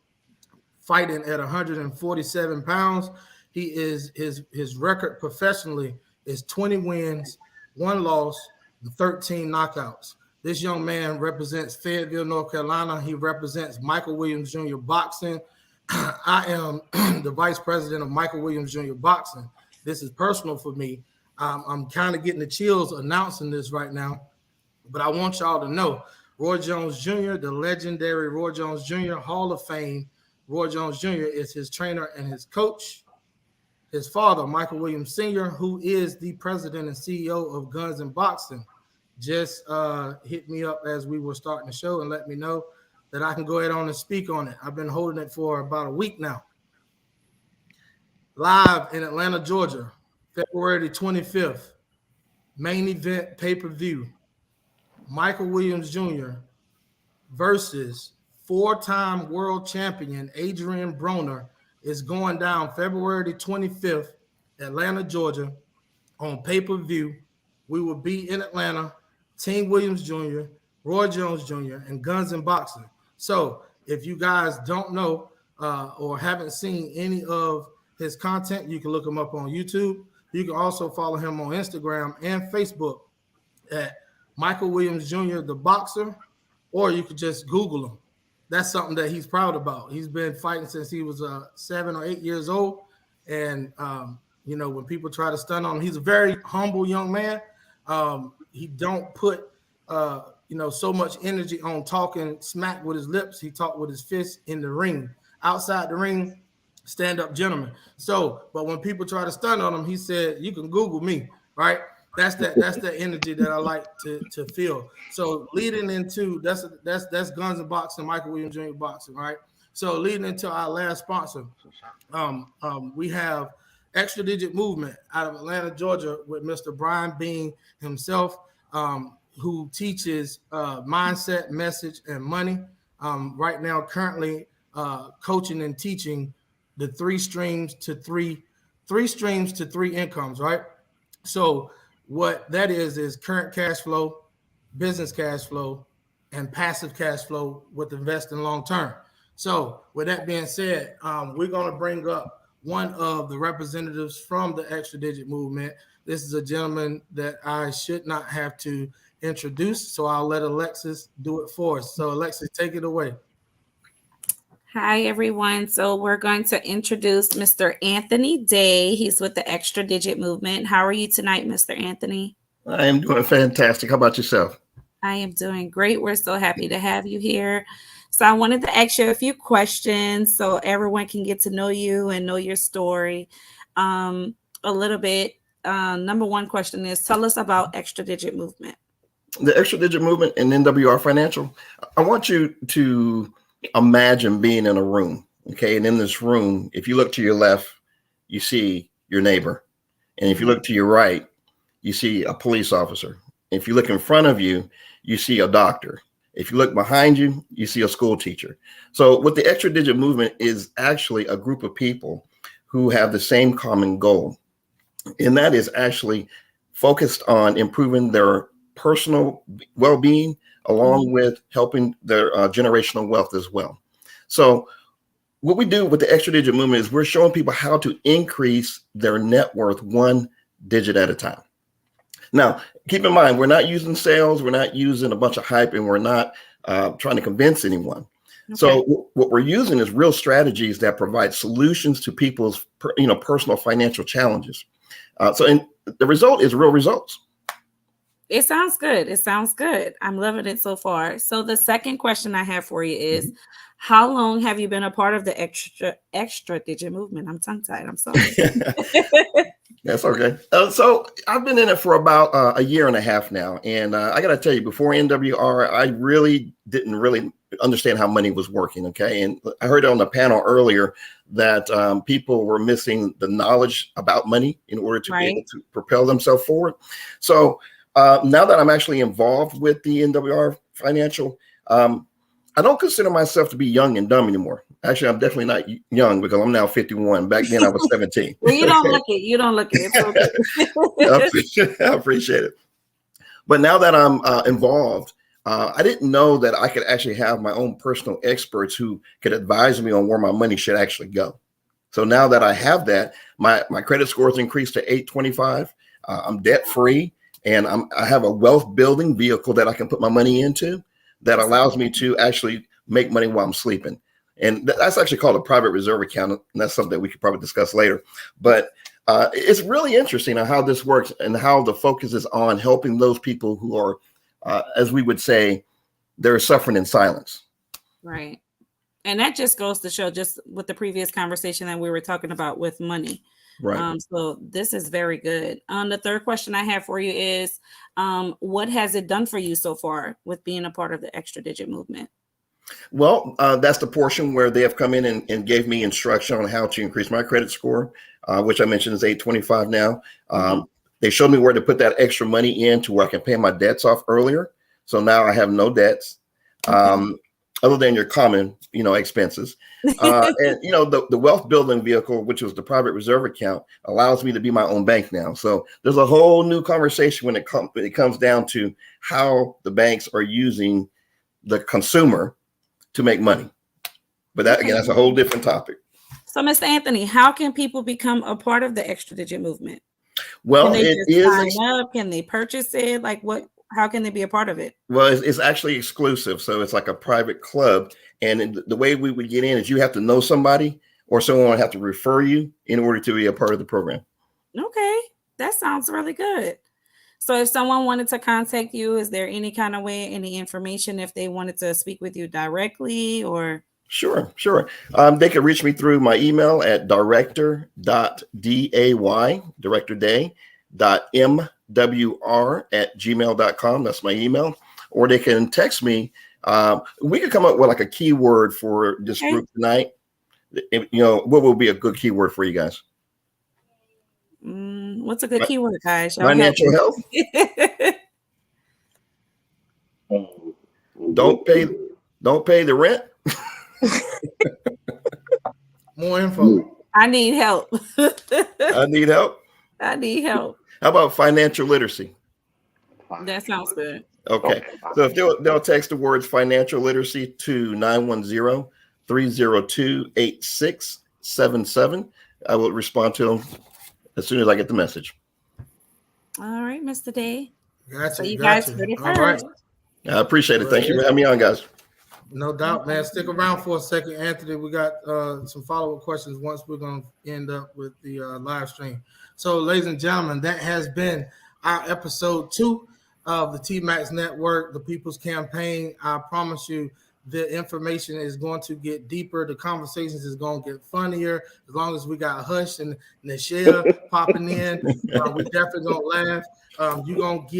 fighting at 147 pounds. He is his record professionally is 20 wins, 1 loss, and 13 knockouts. This young man represents Fayetteville, North Carolina. He represents Michael Williams Jr. Boxing. I am the vice president of Michael Williams Jr. Boxing. This is personal for me. I'm kind of getting the chills announcing this right now, but I want y'all to know Roy Jones Jr., the legendary Roy Jones Jr., Hall of Fame. Roy Jones Jr. is his trainer and his coach. His father, Michael Williams Sr., who is the president and CEO of Guns and Boxing, just hit me up as we were starting the show and let me know that I can go ahead on and speak on it. I've been holding it for about a week now. Live in Atlanta, Georgia, February 25th, main event pay-per-view, Michael Williams Jr. versus 4-time world champion Adrian Broner is going down February 25th, Atlanta, Georgia, on pay-per-view. We will be in Atlanta, Team Williams Jr., Roy Jones Jr., and Guns and Boxing. So if you guys don't know or haven't seen any of his content, you can look him up on YouTube. You can also follow him on Instagram and Facebook at Michael Williams Jr., the boxer, or you could just Google him. That's something that he's proud about. He's been fighting since he was 7 or 8 years old. And, when people try to stun on him, he's a very humble young man. He don't put, so much energy on talking smack with his lips. He talk with his fists in the ring. Outside the ring, stand-up gentleman. So, but when people try to stun on him, he said, you can Google me, right? That's the energy that I like to feel. So leading into that's Guns and Boxing, Michael Williams Jr. Boxing, right? So leading into our last sponsor, we have Extra Digit Movement out of Atlanta, Georgia, with Mr. Brian Bean himself, who teaches mindset, message, and money. Right now, currently coaching and teaching the three streams to three incomes, right? So what that is current cash flow, business cash flow, and passive cash flow with investing long term. So with that being said, we're going to bring up one of the representatives from the Extra Digit Movement. This is a gentleman that I should not have to introduce, so I'll let Alexis do it for us. So Alexis, take it away. Hi, everyone. So we're going to introduce Mr. Anthony Day. He's with the Extra Digit Movement. How are you tonight, Mr. Anthony? I am doing fantastic. How about yourself? I am doing great. We're so happy to have you here. So I wanted to ask you a few questions so everyone can get to know you and know your story a little bit. Number one question is, tell us about Extra Digit Movement. The Extra Digit Movement and NWR Financial. I want you to imagine being in a room, okay? And in this room, if you look to your left, you see your neighbor. And if you look to your right, you see a police officer. If you look in front of you, you see a doctor. If you look behind you, you see a school teacher. So what the Extra Digit Movement is actually a group of people who have the same common goal. And that is actually focused on improving their personal well-being along with helping their generational wealth as well. So what we do with the Extra Digit Movement is we're showing people how to increase their net worth one digit at a time. Now, keep in mind, we're not using sales, we're not using a bunch of hype, and we're not trying to convince anyone. Okay. So what we're using is real strategies that provide solutions to people's personal financial challenges. And the result is real results. It sounds good. It sounds good. I'm loving it so far. So the second question I have for you is, how long have you been a part of the Extra Digit Movement? I'm tongue-tied. I'm sorry. That's okay. So I've been in it for about a year and a half now. And I got to tell you, before NWR, I really didn't understand how money was working. Okay. And I heard on the panel earlier that people were missing the knowledge about money in order to be able to propel themselves forward. So now that I'm actually involved with the NWR Financial, I don't consider myself to be young and dumb anymore. Actually, I'm definitely not young because I'm now 51. Back then, I was 17. Well, you don't look it. You don't look it. It's okay. I appreciate it. But now that I'm involved, I didn't know that I could actually have my own personal experts who could advise me on where my money should actually go. So now that I have that, my credit score has increased to 825. I'm debt free, and I have a wealth building vehicle that I can put my money into that allows me to actually make money while I'm sleeping. And that's actually called a private reserve account. And that's something that we could probably discuss later. But it's really interesting on how this works and how the focus is on helping those people who are, as we would say, they're suffering in silence. Right. And that just goes to show, just with the previous conversation that we were talking about with money. Right. So this is very good. The third question I have for you is, what has it done for you so far with being a part of the Extra Digit Movement? Well, that's the portion where they have come in and gave me instruction on how to increase my credit score, which I mentioned is 825 now. They showed me where to put that extra money in to where I can pay my debts off earlier. So now I have no debts. Other than your common, expenses. And, the wealth building vehicle, which was the private reserve account, allows me to be my own bank now. So there's a whole new conversation when it comes down to how the banks are using the consumer to make money. But that, again, that's a whole different topic. So, Mr. Anthony, how can people become a part of the Extra Digit Movement? Well, Can they it just is. sign up? Can they purchase it? Like what? How can they be a part of it? Well, it's actually exclusive. So it's like a private club. And the way we would get in is you have to know somebody or someone would have to refer you in order to be a part of the program. Okay, that sounds really good. So if someone wanted to contact you, is there any kind of way, any information if they wanted to speak with you directly or? Sure. They can reach me through my email at director.day.mwr@gmail.com. That's my email. Or they can text me. We could come up with like a keyword for this group tonight. What would be a good keyword for you guys? What's a good keyword, guys? Financial health. Don't pay the rent. More info. I need help. I need help. I need help. How about financial literacy? That sounds good. Okay. So if they'll text the words financial literacy to 910-302-8677, I will respond to them as soon as I get the message. All right, Mr. Day. Gotcha. So you guys heard it All first. right. I appreciate it. Thank you for having me on, guys. No doubt, man. Stick around for a second, Anthony. We got some follow-up questions once we're going to end up with the live stream. So, ladies and gentlemen, that has been our episode 2 of the TMAX Network, the People's Campaign. I promise you the information is going to get deeper. The conversations is going to get funnier as long as we got Hush and Nichelle popping in. We definitely going to laugh. You're going to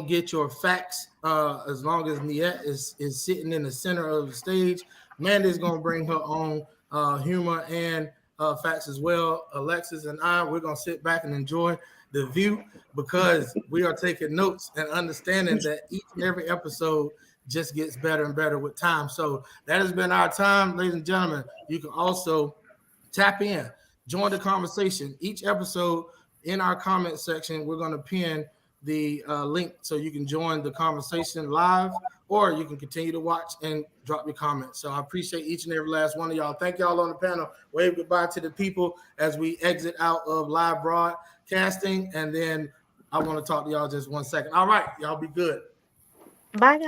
get your facts as long as Miette is sitting in the center of the stage. Mandy's going to bring her own humor and facts as well. Alexis and we're going to sit back and enjoy the view because we are taking notes and understanding that each and every episode just gets better and better with time. So that has been our time, ladies and gentlemen. You can also tap in, join the conversation. Each episode in our comment section, we're going to pin the link so you can join the conversation live, or you can continue to watch and drop your comments. So I appreciate each and every last one of y'all. Thank y'all on the panel. Wave goodbye to the people as we exit out of live broadcasting, and then I want to talk to y'all just 1 second. All right, y'all be good. Bye, guys.